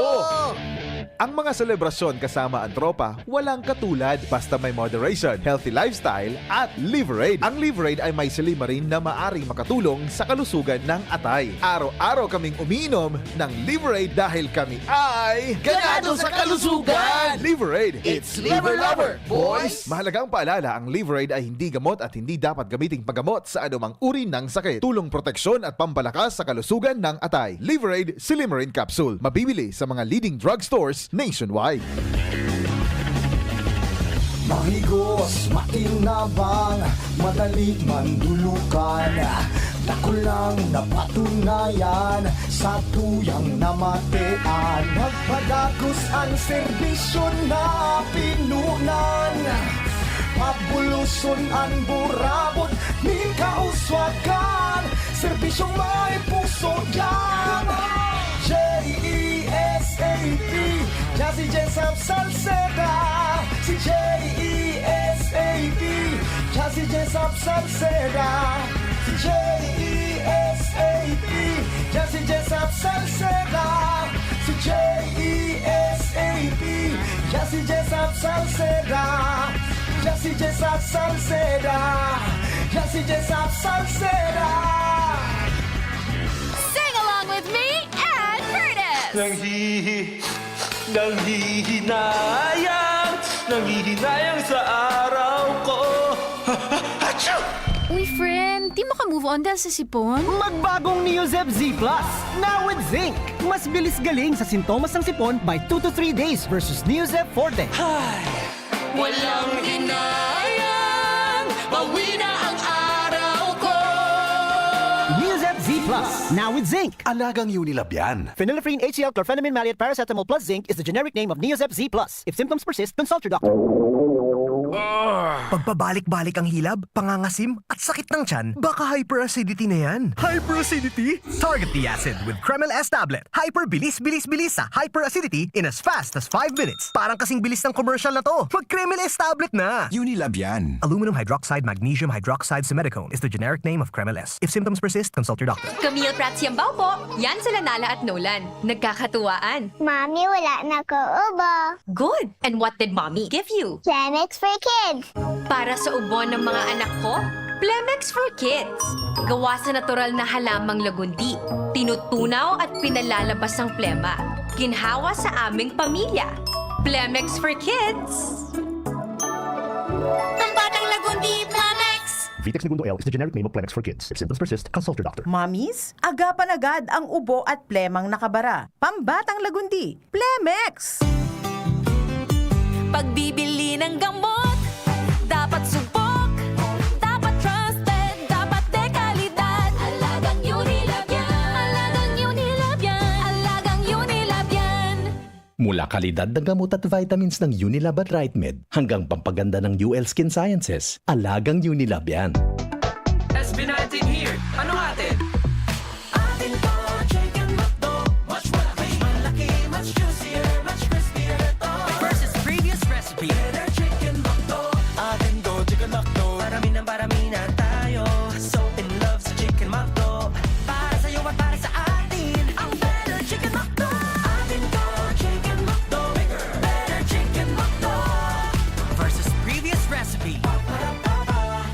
Ang mga selebrasyon kasama ang tropa, walang katulad basta may moderation, healthy lifestyle, at Liverade. Ang Liverade ay may silimarin na maaring makatulong sa kalusugan ng atay. Araw-araw kaming umiinom ng Liverade dahil kami ay Ganado sa kalusugan! Liverade, It's Liver Lover, boys! Mahalagang paalala, ang Liverade ay hindi gamot at hindi dapat gamiting paggamot sa anumang uri ng sakit. Tulong proteksyon at pampalakas sa kalusugan ng atay. Liverade Silimarin Capsule. Mabibili sa mga leading drugstores nationwide. Mahigos, matinabang, madali mandulukan. Dako lang napatunayan sa tuyang namatian. Nagpadagos ang serbisyo na pinunan. Pabuluson ang burabot, ni kauswagan. Serbisyong may puso yan. J-E-S-A-P, Jazzy Jessup Salceda. Si J-E-S-A-P, Jazzy Jessup Salceda. Si J-E-S-A-P, Jazzy Jessup Salceda. Si J-E-S-A-P, Jazzy Jessup Salceda. Jazzy Jessup Salceda. Yan si Jessup Salceda. Sing along with me and Curtis! Nanghihinayang sa araw ko. Uy, friend, di mo ka move on dahil sa sipon? Magbagong Neozep Z Plus, now with zinc. Mas bilis galing sa sintomas ng sipon by 2 to 3 days versus Neozep Forte. Walang hinayang, bawi na ang araw ko. Neozep Z Plus, now with zinc. Alagang Unilab yan. Phenylephrine HCl chlorphenamine maleate paracetamol plus zinc is the generic name of Neozep Z Plus. If symptoms persist, consult your doctor. Pagpabalik-balik ang hilab, pangangasim, at sakit ng tiyan, baka hyperacidity na yan. Hyperacidity? Target the acid with Kremel S tablet. Hyper-bilis-bilis-bilis sa hyperacidity in as fast as 5 minutes. Parang kasing bilis ng commercial na to. Mag Kremel S tablet na! Unilab yan. Aluminum hydroxide magnesium hydroxide simethicone is the generic name of Kremel S. If symptoms persist, consult your doctor. Camille Prats Yambaw po. Yan sila Nala at Nolan. Nagkakatuwaan. Mommy, wala na ko ubo. Good. And what did Mommy give you? Plemex for kids. Para sa ubo ng mga anak ko, Plemex for Kids. Gawa sa natural na halamang lagundi. Tinutunaw at pinalalabas ang plema. Ginhawa sa aming pamilya. Plemex for Kids. Pambatang lagundi, Plemex! Vitex Segundo L is the generic name of Plemex for kids. If symptoms persist, consult your doctor. Mamis, agapan agad ang ubo at plemang nakabara. Pambatang lagundi, Plemex! Pagbibili ng gamot, dapat subok, dapat trusted, dapat dekalidad. Alagang Unilab yan, alagang Unilab yan, alagang Unilab yan. Mula kalidad ng gamot at vitamins ng Unilab at RightMed hanggang pampaganda ng UL Skin Sciences, alagang Unilab yan. SB19 here. Ano atin? Atin to, chicken McDo. Much malaki, malaki, much juicier, much crispier to. Versus previous recipe. Better chicken McDo. Atin to, chicken McDo. Parami na tayo. So in love sa chicken McDo. Para sa'yo at para sa atin. Ang better chicken McDo. Atin to, chicken McDo. Bigger, better chicken McDo. Versus previous recipe.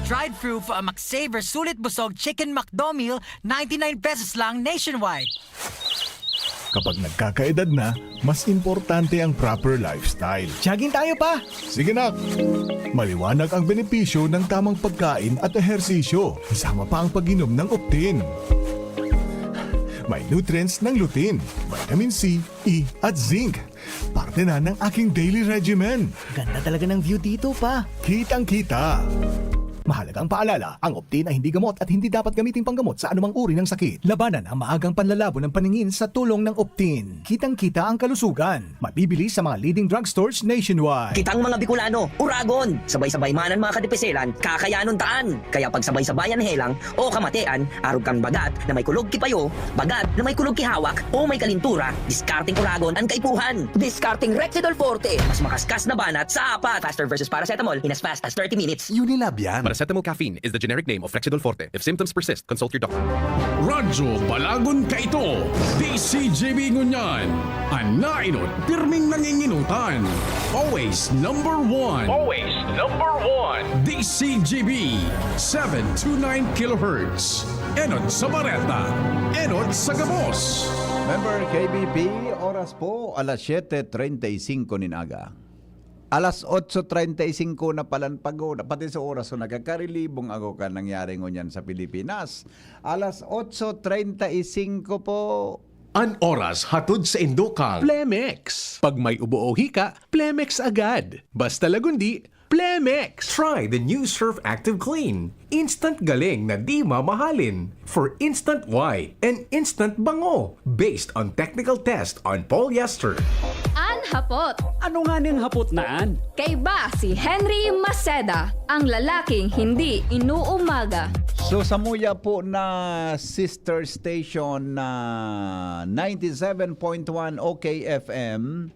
Dried fruit for a McSaver Sulit Busog Chicken McDo meal, 99 pesos lang nationwide. Kapag nagkakaedad na, mas importante ang proper lifestyle. Jogging tayo pa! Sige nak! Maliwanag ang benepisyo ng tamang pagkain at ehersisyo. Kasama pa ang pag-inom ng Optin. May nutrients ng lutein, vitamin C, E at zinc. Parte na ng aking daily regimen. Ganda talaga ng view dito pa. Kitang-kita. Mahalaga ang paalala, ang Optin ay hindi gamot at hindi dapat gamitin panggamot sa anumang uri ng sakit. Labanan ang maagang panlalabo ng paningin sa tulong ng Optin. Kitang-kita ang kalusugan. Mabibili sa mga leading drugstores nationwide. Kitang mga Bicolano, Uragon, sabay-sabay manan mga kadipeselan, kakayanon taan. Kaya pag sabay-sabayan helang o kamatean, arog kang bagat na may kulog kipayo, bagat na may kulog kihawak o may kalintura, discarding Uragon ang kaipuhan. Discarding Rexidol Forte, mas makaskas na banat sa apat. Faster versus paracetamol in as fast as 30 minutes. Unilab yan. Paracetamol caffeine is the generic name of Flexidol Forte. If symptoms persist, consult your doctor. Radyo Balagon Kaito, DCJB Ngunyan, Anainot, pirming nanginginutan. Always number one. Always number one. DCJB, 729 kHz. Enot sa Bareta, Enot sa Gabos. Member KBP, oras po, alas 7:35 ninaga. Alas 8:35 na palanpago, pati sa oras so nagkakarilibong ako ka nangyari ngunyan sa Pilipinas. Alas 8:35 po. An oras hatod sa Indokang Plemex. Pag may ubo o hika, Plemex agad. Basta lagundi, Plemex. Try the new Surf Active Clean. Instant galing na di mamahalin. For instant white and instant bango. Based on technical test on polyester. An hapot. Ano nga ning hapot naan? Kay ba si Henry Maceda, ang lalaking hindi inuumaga. So sa muya po na sister station na 97.1 OKFM,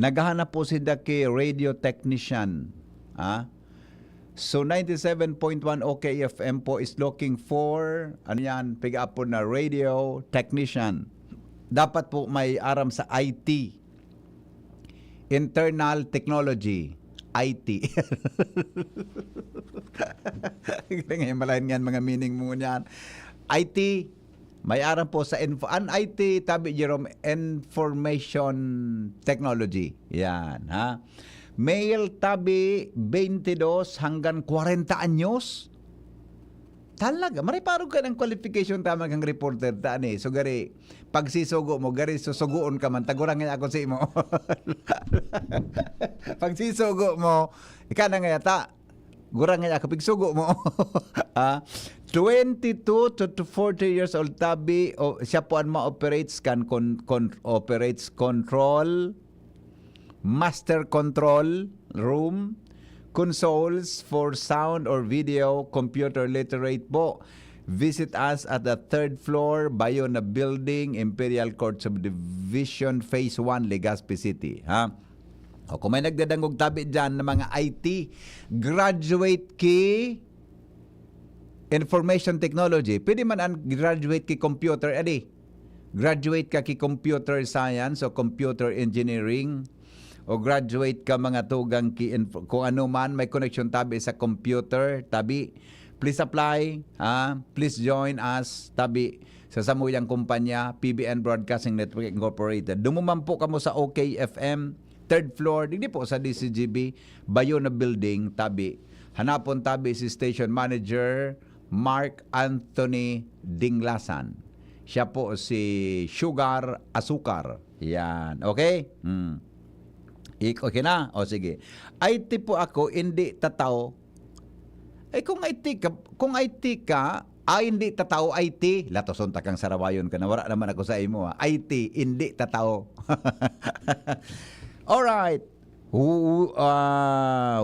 naghahanap po si Daki radio technician. So 97.1 OKFM po is looking for pick up po na radio technician. Dapat po may aram sa IT, internal technology, IT. Ngayon malayan yan mga meaning mo niyan. IT, may aram po sa an IT, tabi Jerome, Information Technology. Yan, ha? Male tabi 22 hanggang 40 anyos. Talaga, maray parang ka ng qualification tama kang reporter tani. So gari, pag sisugo mo, gari susugoon ka man, tagurang nga ako sa imo. Pag sisugo mo, ika na nga yata, gurang nga ako, pagsugo mo. 22 to 40 years old tabi, siya po ang ma-operates operates control, master control room, consoles for sound or video, computer literate po. Visit us at the 3rd floor, Bayona Building, Imperial Court Subdivision, Phase 1, Legazpi City. Ha? O kung may nagdadangog tabi dyan ng mga IT, graduate ki information technology. Pwede man ang graduate ki computer, graduate ka ki computer science o computer engineering, o graduate ka mga tugang kung ano man may connection tabi sa computer tabi, please apply, please join us tabi sa samuyang kumpanya PBN Broadcasting Network Incorporated. Dumuman po kamo sa OKFM 3rd floor, hindi po sa DCGB Bayona Building tabi. Hanapon tabi si station manager Mark Anthony Dinglasan. Siya po si Sugar Asukar. Yan, okay? Okay na? O sige. IT po ako, hindi tataw. Kung IT ka, hindi tataw IT. Latoson takang sarawayon ka na. Wala naman ako sa imo. IT, hindi tataw. Alright.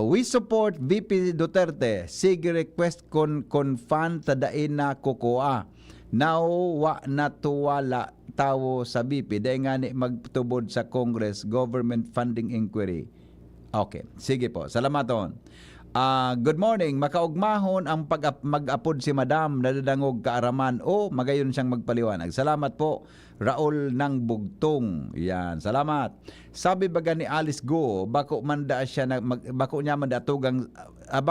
We support VP Duterte. Sige request kon fan tadain na kukuha. Now, wa natuwala tawo sa BP dahil nga ni magtubod sa Congress government funding inquiry. Okay, sige po. Salamaton. Good morning. Makaugmahon ang mag-apod si Madam nadadangog kaaraman o magayon siyang magpaliwanag. Salamat po. Raul ng Bugtong. Yan, salamat. Sabi baga ni Alice Go, bako manda siya bako niya manda tugang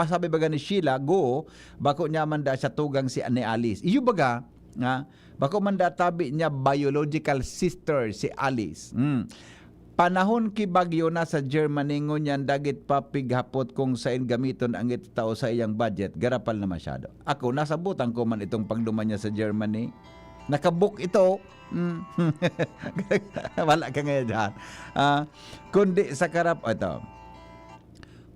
sabi baga ni Sheila Go, bako niya manda siya tugang si ni Alice. Iyo baga nga bako man databi niya biological sister si Alice. Panahon ki bagyo na sa Germany ngunyan dagit papighapot kung sain gamiton ang itao sa iyang budget, garapal na masyado. Ako nasabutan ko man itong pagduman niya sa Germany. Nakabook ito. Wala ka ngayon dyan. Kundi sa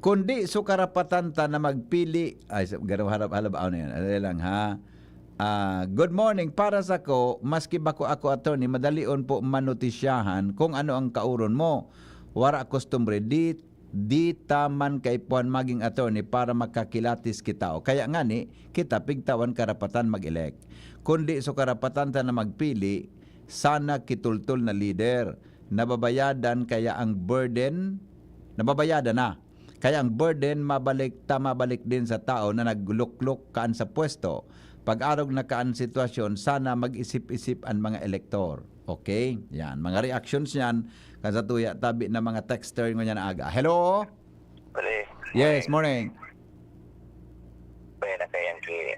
kundi so karapatan ta na magpili ay garaw harap-halab na yan. Ano lang ha. Good morning. Para sa ko, maski bako ako attorney, madalion po manotisyahan kung ano ang kauron mo. Wara customary, di taman kay puan maging attorney para makakilatis kita. O kaya nga ni, kita pigtawan karapatan mag-elect. Kundi so karapatan ta na magpili, sana kitultul na leader. Nababayadan kaya ang burden, nababayadan na. Kaya ang burden mabalik din sa tao na naglukluk kaan sa pwesto. Pag-arog na kaan sitwasyon, sana mag-isip-isip ang mga elektor. Okay? Yan. Mga reactions yan. Kasatuya, tabi na mga texter nyo na aga. Hello? Yes, morning. Pwede kayan kaya.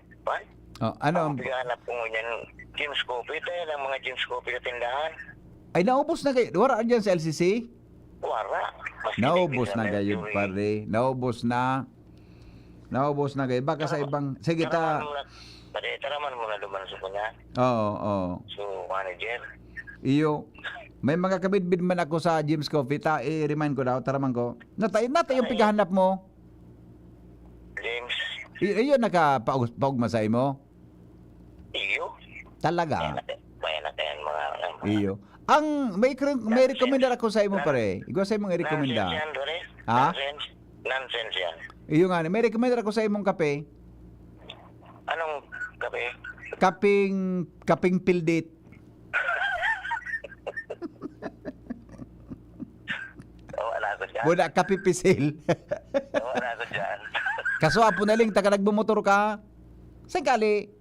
Ano? Pagkahanap ko ngunyan, James Coffee tayo ng mga James Coffee na tindahan. Ay, naubos na kayo. Wara dyan sa LCC? Wara. Naubos na kayo, pare. Naubos na kayo. Baka sa ibang... Sige, Taraman mo na duman sa kunya. Oo. So, manager. Iyo. May mga kabidbid man ako sa James Coffee. I-remind ko daw. Taraman ko. Natay yung pighahanap mo. James. Iyo nakapaugma sa imo? Iyo. Talaga? May na kayan mga... Iyo. Ang may recommendar ako sa imo pare. Igwa sa imong i-recommenda. Nonsense yan. Iyo nga, may recommendar ako sa imong kape. Anong kape? Kaping pildit. Wala ko dyan. Buda kape pisil. Wala ko dyan. Kaso apo na ling, taga nagbumotor ka. Saan kali?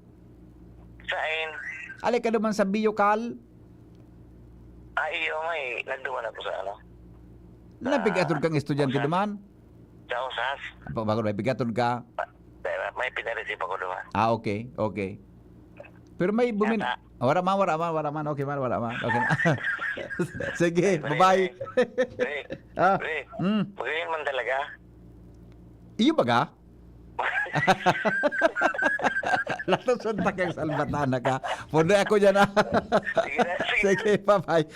Saan? Ali ka naman sa Biyokal. Iyo may nagduman ako sa ano. Napigatod kang estudyante naman? sa usas. Bakit may bigaton ka? May pinareceive ako doon. Okay, okay. Pero may wala man. Okay man, wala man. Okay. Sige, bye-bye. Magayon man talaga. Iyo ba ka? Latusan pa kang salbatana ka. Puno ako dyan Sige, bye-bye.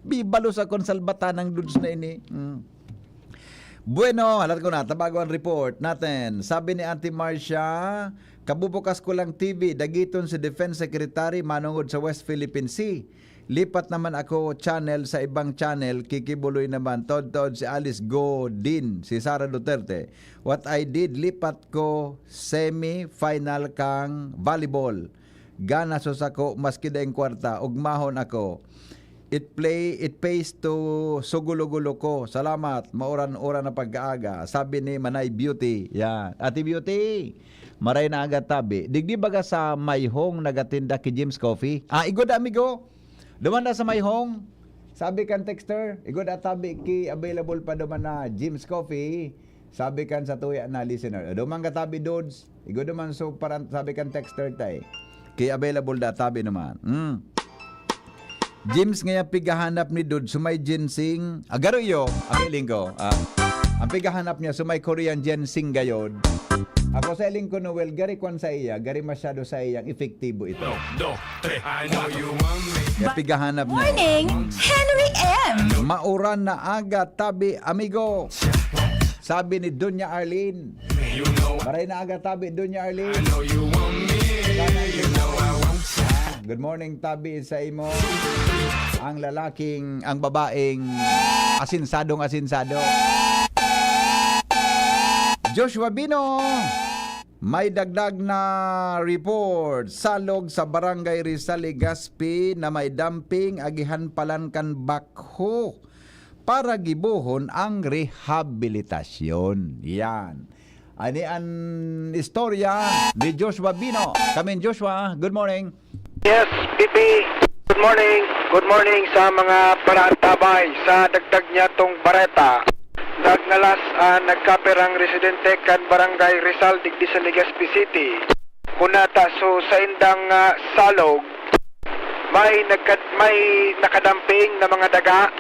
Bibalos akong salbatanang dudes na ini. Bueno, halat ko na, tabago ang report natin. Sabi ni Auntie Marcia, kabubukas ko lang TV, dagiton si Defense Secretary manungod sa West Philippine Sea. Lipat naman ako channel sa ibang channel, kikibuloy naman. Tod-tod si Alice Go din, si Sara Duterte. What I did, lipat ko semi-final kang volleyball. Gana sos ako, maski daing kwarta, ugmahon ako. It pays to sugulo-gulo ko. Salamat. Mauran-uran na pag-aaga. Sabi ni Manay Beauty. Yan. Ate Beauty, maray na agad tabi. Digdi baga sa Mayhong nagatinda ki Jim's Coffee? Igod amigo. Duman na sa Mayhong. Sabi kan texter, igod tabi ki available pa duman na Jim's Coffee. Sabi kan sa tuya na listener. Duman ka tabi dudes. Igod duman so parang sabi kan texter tay. Ki available da tabi naman. James ngaya pigahanap ni Dud sumay ginseng agaruyo ang ko ang pigahanap niya sumay Korean ginseng gayod ako sa iling ko Noel gari kwan sa iya gari masyado sa iyang efektibo ito kaya pigahanap niya Morning, Henry M. Mauran na aga tabi amigo sabi ni Dunya Arlene maray na aga tabi Dunya Arlene good morning tabi sa imo ang babaeng asinsado Joshua Bino may dagdag na report salog sa barangay Rizal Legazpi na may dumping agihan palankan bakho para gibuhon ang rehabilitasyon yan. Ani an istorya ni Joshua Bino. Kamin Joshua, good morning. Yes, Pipi. Good morning. Good morning sa mga paratabay sa dagdag niya tong bareta. Nagnalas nagkaperang residente kan barangay Rizal digdi sa Legazpi City. Kunata so sa indang salog may nakadamping na mga daga.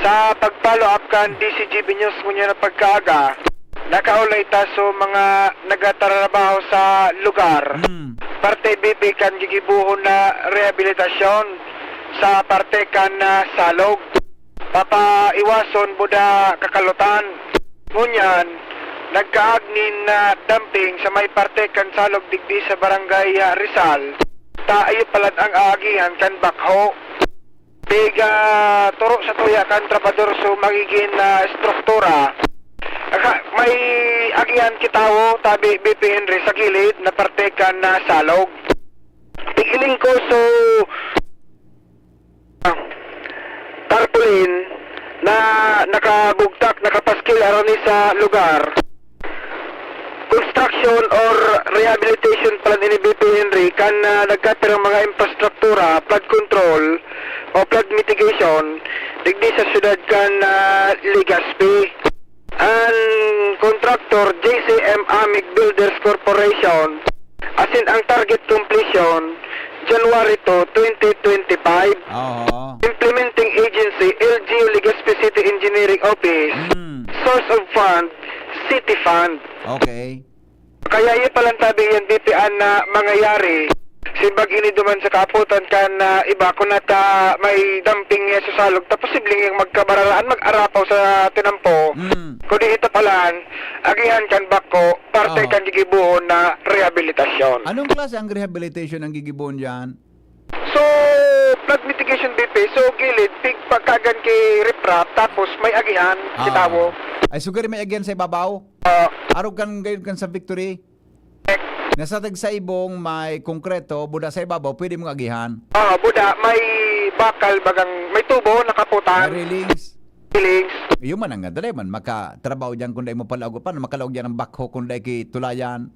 Sa pag-follow up kan DCGB News ngunya na pagkaaga. Nakaulay taso mga nagatrabaho sa lugar. Parte BP kan gigibuhon na rehabilitasyon sa parte kan salog. Papaiwason buda kakalutan. Ngunyan, nagkaagnin na dumping sa may parte kan salog digdi sa barangay Rizal. Ayo palad ang aagihan kan bakho. Biga turo sa tuya kan trabador so magiging struktura. May agihan kitawo tabi BP Henry sa gilid na parte kan salog. Tigiling ko so tarpaulin na nakabugtak, nakapaskil aron ni sa lugar. Construction or rehabilitation plan ni BP Henry kan nagkatirang mga infrastruktura, flood control o flood mitigation digdi sa syudad kan Legazpi. Ang contractor JCM Amig Builders Corporation asin ang target completion January 2, 2025. Implementing agency LGU Legazpi City Engineering Office. Source of fund City Fund. Okay. Kaya yun palang tabi yan BPN na mangyayari. Simbag ini duman sa kaputan kan iba kung nata may dumping sa salog tapos sibling yung magkabararaan mag-arapaw sa tinampo. Kung di ito palaan agihan kan bako parte kan gigibuhon na rehabilitasyon. Anong klase ang rehabilitation ang gigibuhon dyan? So flood mitigation BP so gilid big pagkagan kay riprap tapos may agihan kitawo. Ay sugari may agihan sa ibabaw? Arog kan gayon kan sa Victory? Nasa tag sa ibong may konkreto, buda sa ibabaw, pwede mong agihan? Buda, may bakal, bagang, may tubo, nakaputan. May railings? Railings. Yung man ang dali man, makatrabaho dyan kung dahil mo palago. Paano makalaog dyan ang bakho kung dahil kitulayan?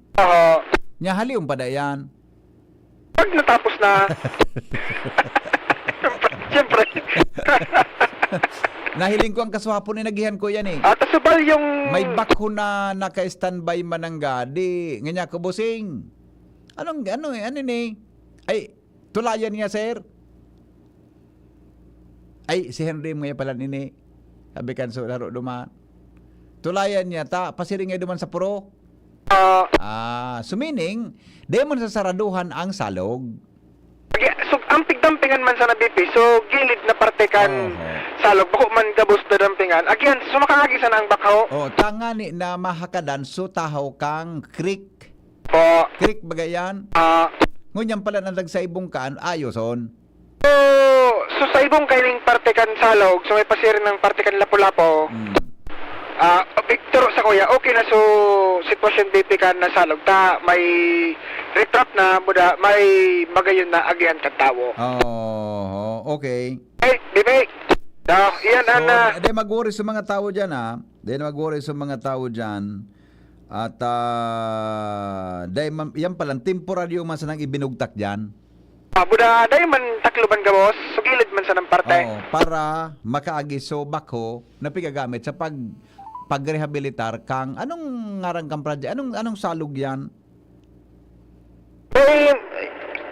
Nya haliw pa da yan? Pag natapos na. Siyempre. Nahiling ko ang kasuhapon ni nagihan ko yan eh. At subal yung... May bakho na naka-standby manangga. Di, nga ko, bossing. Ano ni? Ay, tulayan niya, sir. Ay, si Henry mo pala nini. Sabi kan so laro duman. Tulayan niya ta pasiring duman sa puro. So meaning, di mo sa saraduhan ang salog. So, ang pigdampingan man sa nabipi, so gilid na parte kan salog, bako man gabos na dampingan. Again, sumakangagi sa ang bakaw. Tangani na mahakadan so tahaw kang creek. Creek bagayan. Ngunyan pala nandag sa ibong kaan, ayoson. So sa ibong kaining parte kan salog, so may pasirin ng parte kan lapu-lapo. Victor sa kuya, okay na so sitwasyon BP kan na salog ta may retrap na muda may magayon na agian kan tawo. Okay. Hey, BP. Iyan ana. Di mag-worry sa mga tao diyan ha. Di mag-worry sa mga tao diyan. At yan palang temporaryo man sa nang ibinugtak diyan. Buda day man takluban ka boss, sugilid man sa ng parte. Para makaagi so bako na pigagamit sa pagrehabilitar kang anong ngarang kang project? Anong salog yan?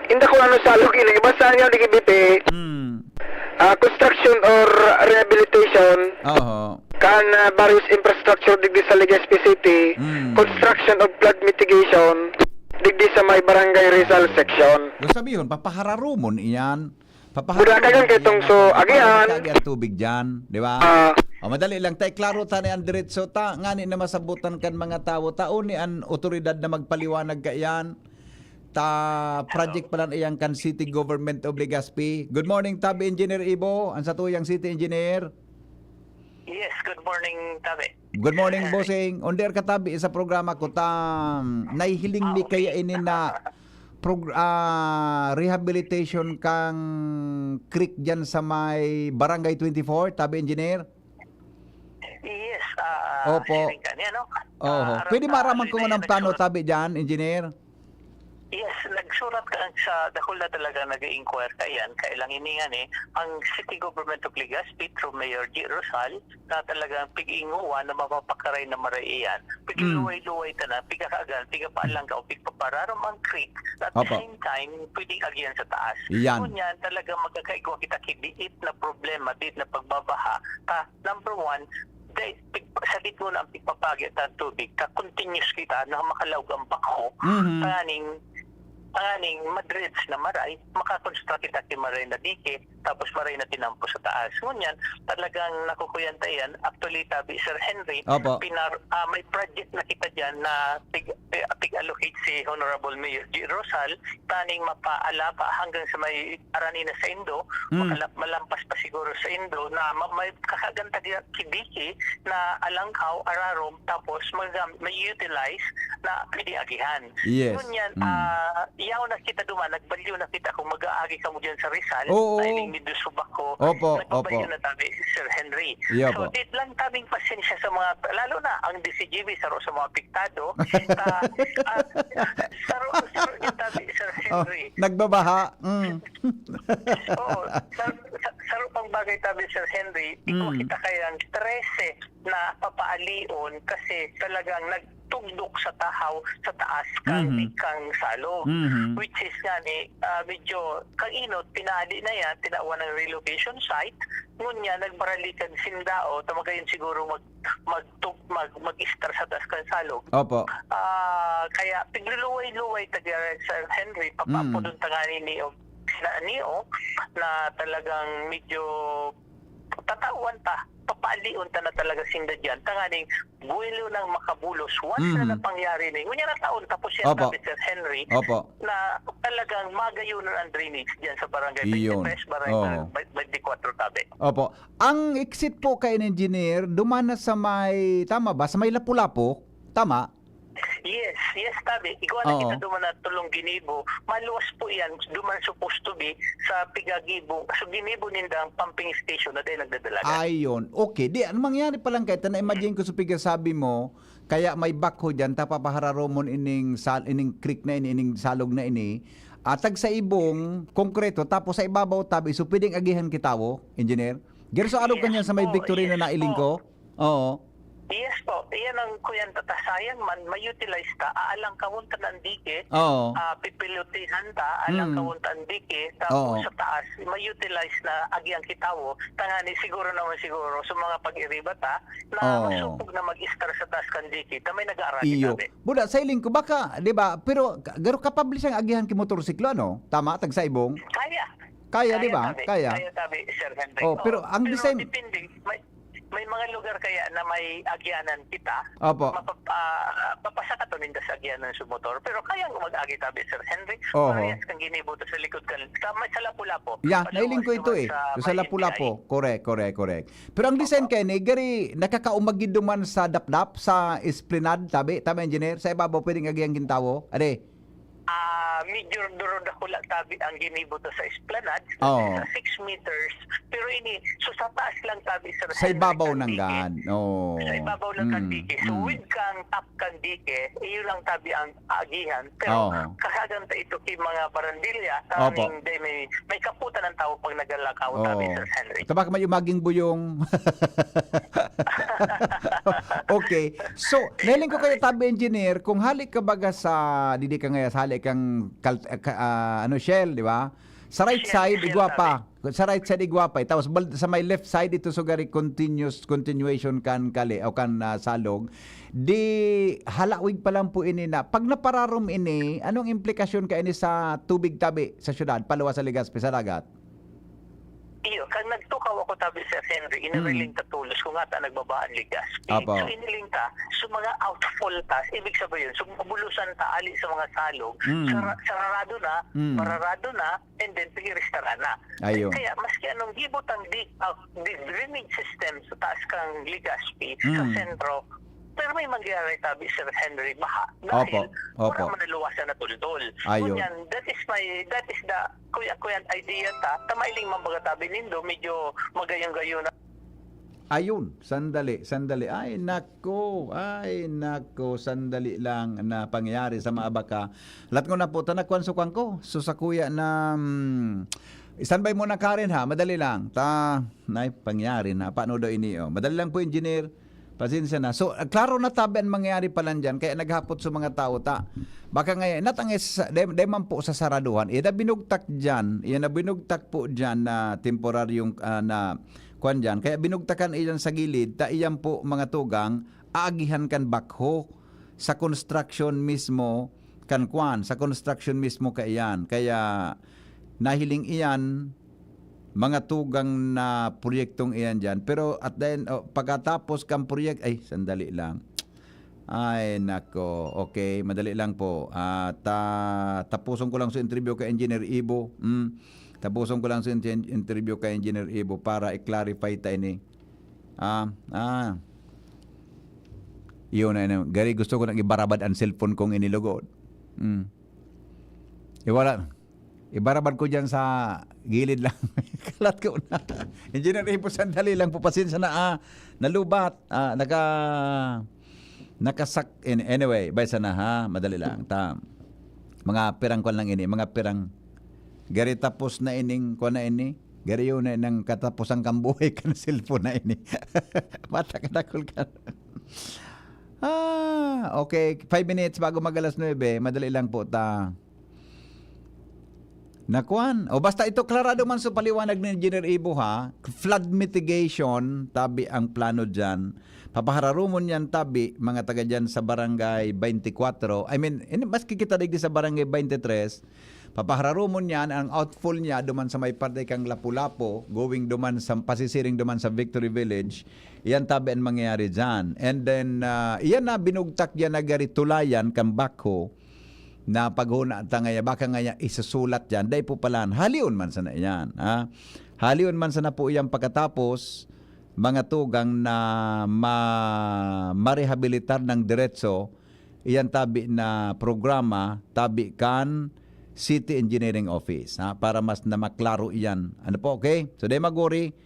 Hindi ko ano salog ini, basta niya di BP. Construction or rehabilitation. Kan various infrastructure digdi sa Legazpi City. Construction of flood mitigation digdi sa may Barangay Rizal section. Sabihin, papahararumon iyan. Buda kagan kitong so agian. Kagan tubig dyan, di ba? Madali lang tayo, klaro ta ni ang diretso ta, ngani na masabutan kan mga tao, tao ni ang otoridad na magpaliwanag ka iyan. Project pala iyang kan City Government of Legazpi. Good morning, Tabi Engineer Ibo, ang satuyang City Engineer. Yes, good morning, Tabi. Good morning, bossing. Onder ka tabi sa programa ko naihiling mi kaya ini na rehabilitation kang creek dyan sa may Barangay 24, Tabi Engineer? Yes, Opo. Pwede maraman ko ng plano, Tabi dyan, Engineer? Yes, nagsurat ka sa dahol na talaga nag-inquire ka yan. Kailang iningan ang City Government of Legazpi through Mayor G. Rosal na talagang pig-inguwa na mapapakaray na maraiyan. Pig-luway-luway ta na, pigakaagan, pigapaalang ka o pigpapararam ang creek. At the same time, pwedeng agyan sa taas. Ngunyan, talagang magkakaigwa kita kibiit na problema, dit na pagbabaha. Number one, salit mo na ang pigpapagit ng tubig, continuous kita na makalawag ang bakho, aning madreds na maray, makakonstruct kita ki maray na dike, tapos maray na tinampo sa taas. Ngunyan, talagang nakukuyanta yan. Actually, Tabi, Sir Henry, may project na kita dyan na pig-allocate si Honorable Mayor G. Rosal, taning mapaalapa hanggang sa may arani na sa Indo, malampas pa siguro sa Indo, na may kakagantag kidiki na alangkaw, ararom, tapos may utilize na pwede agihan. Ngunyan, iyaw na kita duman, nagbaliw na kita kung mag-aagi ka mo dyan sa Rizal, nailing ni Dusubak ko, nagbabaliw na Tabi, Sir Henry. So, dit lang tabing pasensya sa mga, lalo na ang DCGB, saro sa mga piktado, saro yung Tabi, Sir Henry. Nagbabaha. Saro pang bagay Tabi, Sir Henry, ikaw kita kayang 13 na papaalion kasi talagang nagtugdok sa tahaw sa taas kang salog. Which is nga medyo kang inot, pinali na yan, tinawa ng relocation site, ngunya nagbaralikan sindao, tamagayon siguro mag-istar sa taas kang salog. Kaya pigluluway-luway taga Sir Henry, papapudon tangani niyo na talagang medyo tatawan ta, papaalion ta na talaga sinda dyan, tanganing buwilo ng makabulos once na napangyari na ngunya na taon tapos yan Tabi, Sir Henry, na talagang magayunan ang drainage dyan sa Barangay 23, Barangay 24, Tabi. Ang exit po kay engineer, dumana sa may, tama ba? Sa may Lapu-Lapu? Tama? Yes, Tabi. Ikaw na kita duman na tulong Ginibo. Maluwas po yan. Duman supposed to be sa Pigagibo. So Ginibo nindang pumping station na dahil nagdadalagan. Ayun. Okay. Di, ano mangyari pa lang kahit na-imagine ko sa pigasabi mo, kaya may bakho dyan, tapapahararomon ining creek na ining salog na ini, tag sa ibong konkreto, tapos sa ibabaw Tabi, so pwedeng agihan kitawo, engineer? Gero sa arog kanya sa may victory na nailing ko? Oo. Yes po, iyan ang kuyan tata sayang man ma-utilize ta aalang kawunta ng dike, Oo. pipilutihan ta alang kawunta ng dike tapos sa taas ma-utilize na agyang kitawo tangani siguro sa mga pag-iriba ta na masupog na mag-istar sa taas kan dike ta may nag-aaral Iyo. kitabi. Buda, sailing ko baka, di ba? Pero garo kapabli siyang agihan ki motorsiklo, no? Tama, tagsaibong? Kaya, di ba? Kaya. Kaya tabi, Sir Henry. Pero ang design... depende, may mga lugar kaya na may agyanan kita. Opo. Papasa ka to ninda sa agyanan sa motor. Pero kaya mag-agi tabi, Sir Henry. Oho. Parehas kang ginibuto sa likod kan. May sa Lapu-Lapu. Yeah, nailing ko ito sa Lapu-Lapu. Correct. Pero ang design kay ni, gari nakakaumagid duman sa dapdap, sa esplanade, tabi, engineer. Sa ibabaw pwedeng agiyang kintawo. Ade? Medyo durod ako lang tabi ang ginibuto sa esplanade. Oo. Sa 6 meters. Pero ini, so sa taas lang tabi, Sir Sa Henry, ibabaw kan ng dike. gaan. Oh. Sa ibabaw lang kan dike. So with kang up kan dike, iyo lang tabi ang agihan. Pero kasaganta ito kay mga barandilya, kaming may kaputan ng tao pag nagalakaw tabi, Sir Henry. Tabak may umaging buyong. Okay. So, nailing ko kayo tabi engineer, kung halik ka baga sa didi ka ngaya, halik kang Shell, di ba? Sa right side igwapa. Sa right side igwapa. Tapos sa may left side ito sugari continuation kan kali o kan salog. Di halawig pa lang po ini na pag napararom ini, anong implikasyon ka ini sa tubig tabi sa syudad, paluwas sa Legazpi sa dagat? Iyo, kag nagtukaw ako tabi, Sir Henry, iniling ta tulos kung nga ta nagbabaan Legazpi. Apo. So iniling ta, so mga outfall ta, ibig sabihin, so mabulusan ta ali sa mga salog, sarado na, mararado na, and then pigiristara na. Ayun. Kaya maski anong gibot ang drainage system sa taas kang Legazpi, sa sentro, pero may mangyari tabi, Sir Henry, baha. Dahil wala man naluwasan na tuldol. Ayun. Kunyan, that is the kuyan idea ta. Tamailing mambaga tabi nindo, medyo magayang-gayo na. Ayun, sandali. Ay, nako, sandali lang na pangyayari sa maabaka. Lat ko na po, tanakwan sukwang ko. So sa kuya na, standby mo na Karen ha, madali lang. Pangyayari na, paano daw ini? Madali lang po, engineer. Pasensya na. So, klaro na tabi ang mangyayari pala dyan, kaya naghapot sa mga tao ta. Baka ngayon, natangis, deman po sa saraduhan, na binugtak dyan, na binugtak po dyan na temporaryong na kwan dyan. Kaya binugtakan iyan sa gilid, iyan po mga tugang, aagihan kan bakho sa construction mismo, kan kwan, sa construction mismo kaiyan. Kaya, nahiling iyan, mga tugang na proyektong iyan dyan. Pero at then, pagkatapos kang proyekt, sandali lang. Ay, nako. Okay, madali lang po. Tapuson ko lang sa interview kay Engineer Ibo. Tapuson ko lang sa interview kay Engineer Ibo para i-clarify tayo ni. Yun na. Gari, gusto ko nang ibarabad ang cellphone kong inilugod. Ibarabad ko dyan sa gilid lang. Kalat ko na. Engineer Ibo, sandali lang po. Pasensya na. Nalubat. Nakasak. Anyway, baysa na ha. Madali lang. Mga pirang kwan lang ini. Mga pirang. Gari tapos na ining kwan na ini. Gari yun na inang katapos ang kambuhay ka na cellphone na ini. Mata ka nakul ka. Okay. 5 minutes bago mag-alas 9. Madali lang po Nakuan. Basta ito klarado man sa paliwanag ni Engineer Ibo ha. Flood mitigation, tabi ang plano dyan. Papahararumon yan tabi, mga taga dyan sa barangay 24. Maski kita digdi sa barangay 23, papahararumon yan, ang outfall niya duman sa may parte kang Lapu-Lapu, going duman sa pasisiring duman sa Victory Village. Iyan tabi ang mangyayari dyan. And then, iyan na binugtak yan na garitulayan kang bakho, na paghuna at ngaya, baka ngaya isasulat dyan, dahil po palaan, halion man sana yan. Halion man sana po iyang pagkatapos, mga tugang na marehabilitar ng diretso, iyan tabi na programa, tabi kan City Engineering Office, para mas na maklaro iyan. Ano po, okay? So, dahil maguri,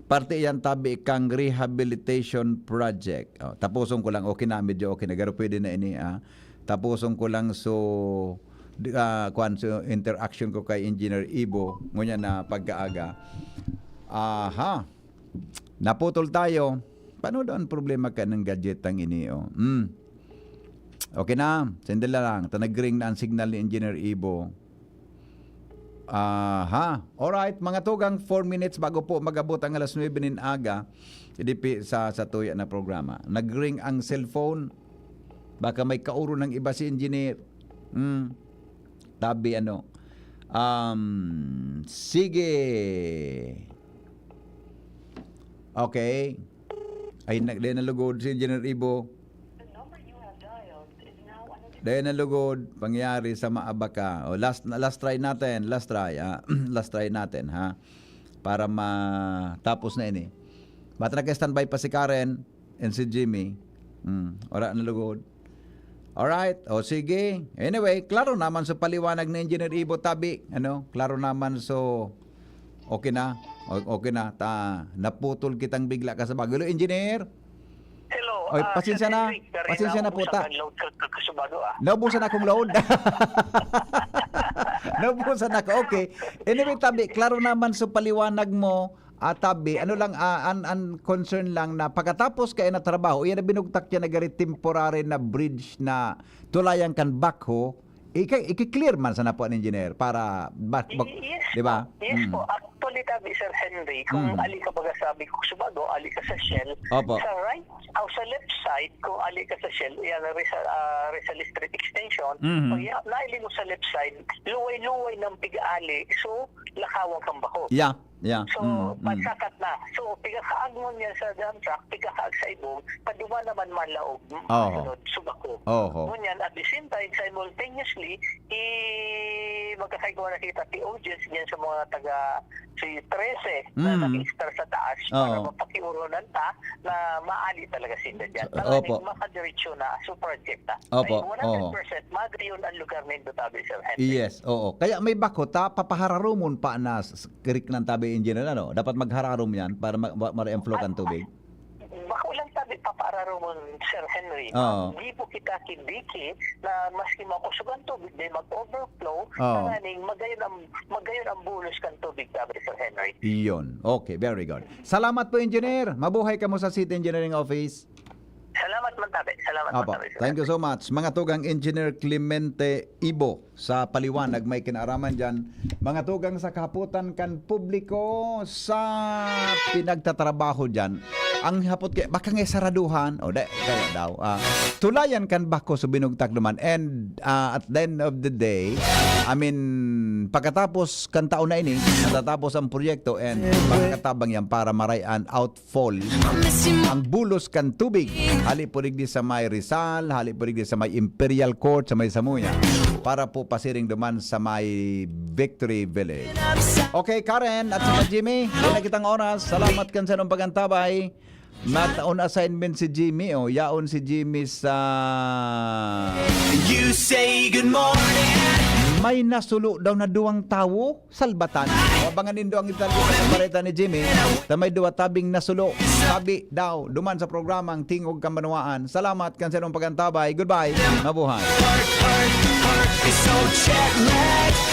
parte iyan tabi kang rehabilitation project. Tapuson ko lang, okay na, medyo okay na, pero pwede na ini, tapuson ko lang so interaction ko kay Engineer Ibo ngunya na pagkaaga. Aha. Naputol tayo. Paano daw ang problema ka ng gadget ang ini? Okay na. Sandali lang. Tanag-ring na ang signal ni Engineer Ibo. Aha. Alright. Mga tugang 4 minutes bago po mag-abot ang alas 9 ng aga. Sa tuya na programa. Nag-ring ang cellphone. Baka may kauro ng iba si Engineer. Tabi ano. Sige. Okay. Ay, dahil nalugod si Engineer Ibo. Dahil nalugod, pangyari sa maabaka. Last try natin. Last try natin, ha? Para matapos na ini. Bata nag-standby pa si Karen and si Jimmy. Ora nalugod. Alright, sige. Anyway, klaro naman sa paliwanag ni Engineer Ibo Tabi. Klaro naman okay na. Okay na. Naputol kitang bigla ka sa bago. Hello, Engineer. Hello. Oy, pasensya na. Pasensya na po ta. Naubusan akong load. Naubusan ako. Okay. Anyway, Tabi, klaro naman sa paliwanag mo. Tabi, ano lang, ang concern lang na pagkatapos kayo na trabaho, yan na binugtak yan na gari temporary na bridge na tulayan kan backhoe, i-clear man sana po ang engineer para, Yes, di ba? Yes po. Actually, Tabi, Sir Henry, kung ali ka baga sabi ko subago, ali ka sa Shell, Opo. sa right, sa left side, kung ali ka sa Shell, yan, Rizal Street Extension, pag naili mo sa left side, luway-luway ng pig-ali, so, lakawang kang bako. Yeah. So, pansakat na. So, pigakaag mo niya sa dump truck, pigakaag sa ibong, paduma naman malaog, subako. Ngunyan, at the same time, simultaneously, magkakaigwa na kita theologians niyan sa mga taga si 13 na nag-star sa taas para mapakiuronan ta na maali talaga sila dyan. Talagang makadiretso na sa project ta. Opo. 100% magayon ang lugar na ito, Tabi, Sir Henry. Yes, oo. Kaya may bako ta, papahararumon pa na kirik ng Tabi engineer, dapat maghararom yan para ma-reflow ang tubig. Bako lang, Tabi, papaararumon, Sir Henry. Hindi po kita kidiki na maski makusugan tubig din mag-overflow na magayon ang bulos kan tubig, Tabi, Sir Henry. Iyon. Okay, very good. Salamat po, engineer. Mabuhay ka mo sa City Engineering Office. Salamat man, Tabi. Salamat man, Tabi. Thank you so much. Mga tugang Engineer Clemente Ibo sa paliwanag may kinaraman dyan. Mga tugang sa kaputan kan publiko sa pinagtatrabaho dyan. Ang hapot kaya, baka nga saraduhan, kaya daw. Tulayan kan bako sa binugtak naman. And at the end of the day, pagkatapos kan taon na ini, natatapos ang proyekto and pagkatabang yan para marayan outfall ang bulos kan tubig. Hali po rigdi sa may Rizal, hali po rigdi sa may Imperial Court, sa may Samuya, para po pasiring duman sa may Victory Village. Okay, Karen at saka Jimmy, wala kitang oras. Salamat kan sa nung pagantabay. Mataon assignment si Jimmy, yaon si Jimmy sa You say good morning. May nasulo daw na duwang tawo salbatan. Abangan nindo ang italya sa pareta ni Jimmy. Ta may duwa tabing nasulo. Tabi daw duman sa programang Tingog Kambanwaan. Salamat kan sa nung pagantabay. Goodbye. Mabuhay. Heart is so jet lagged.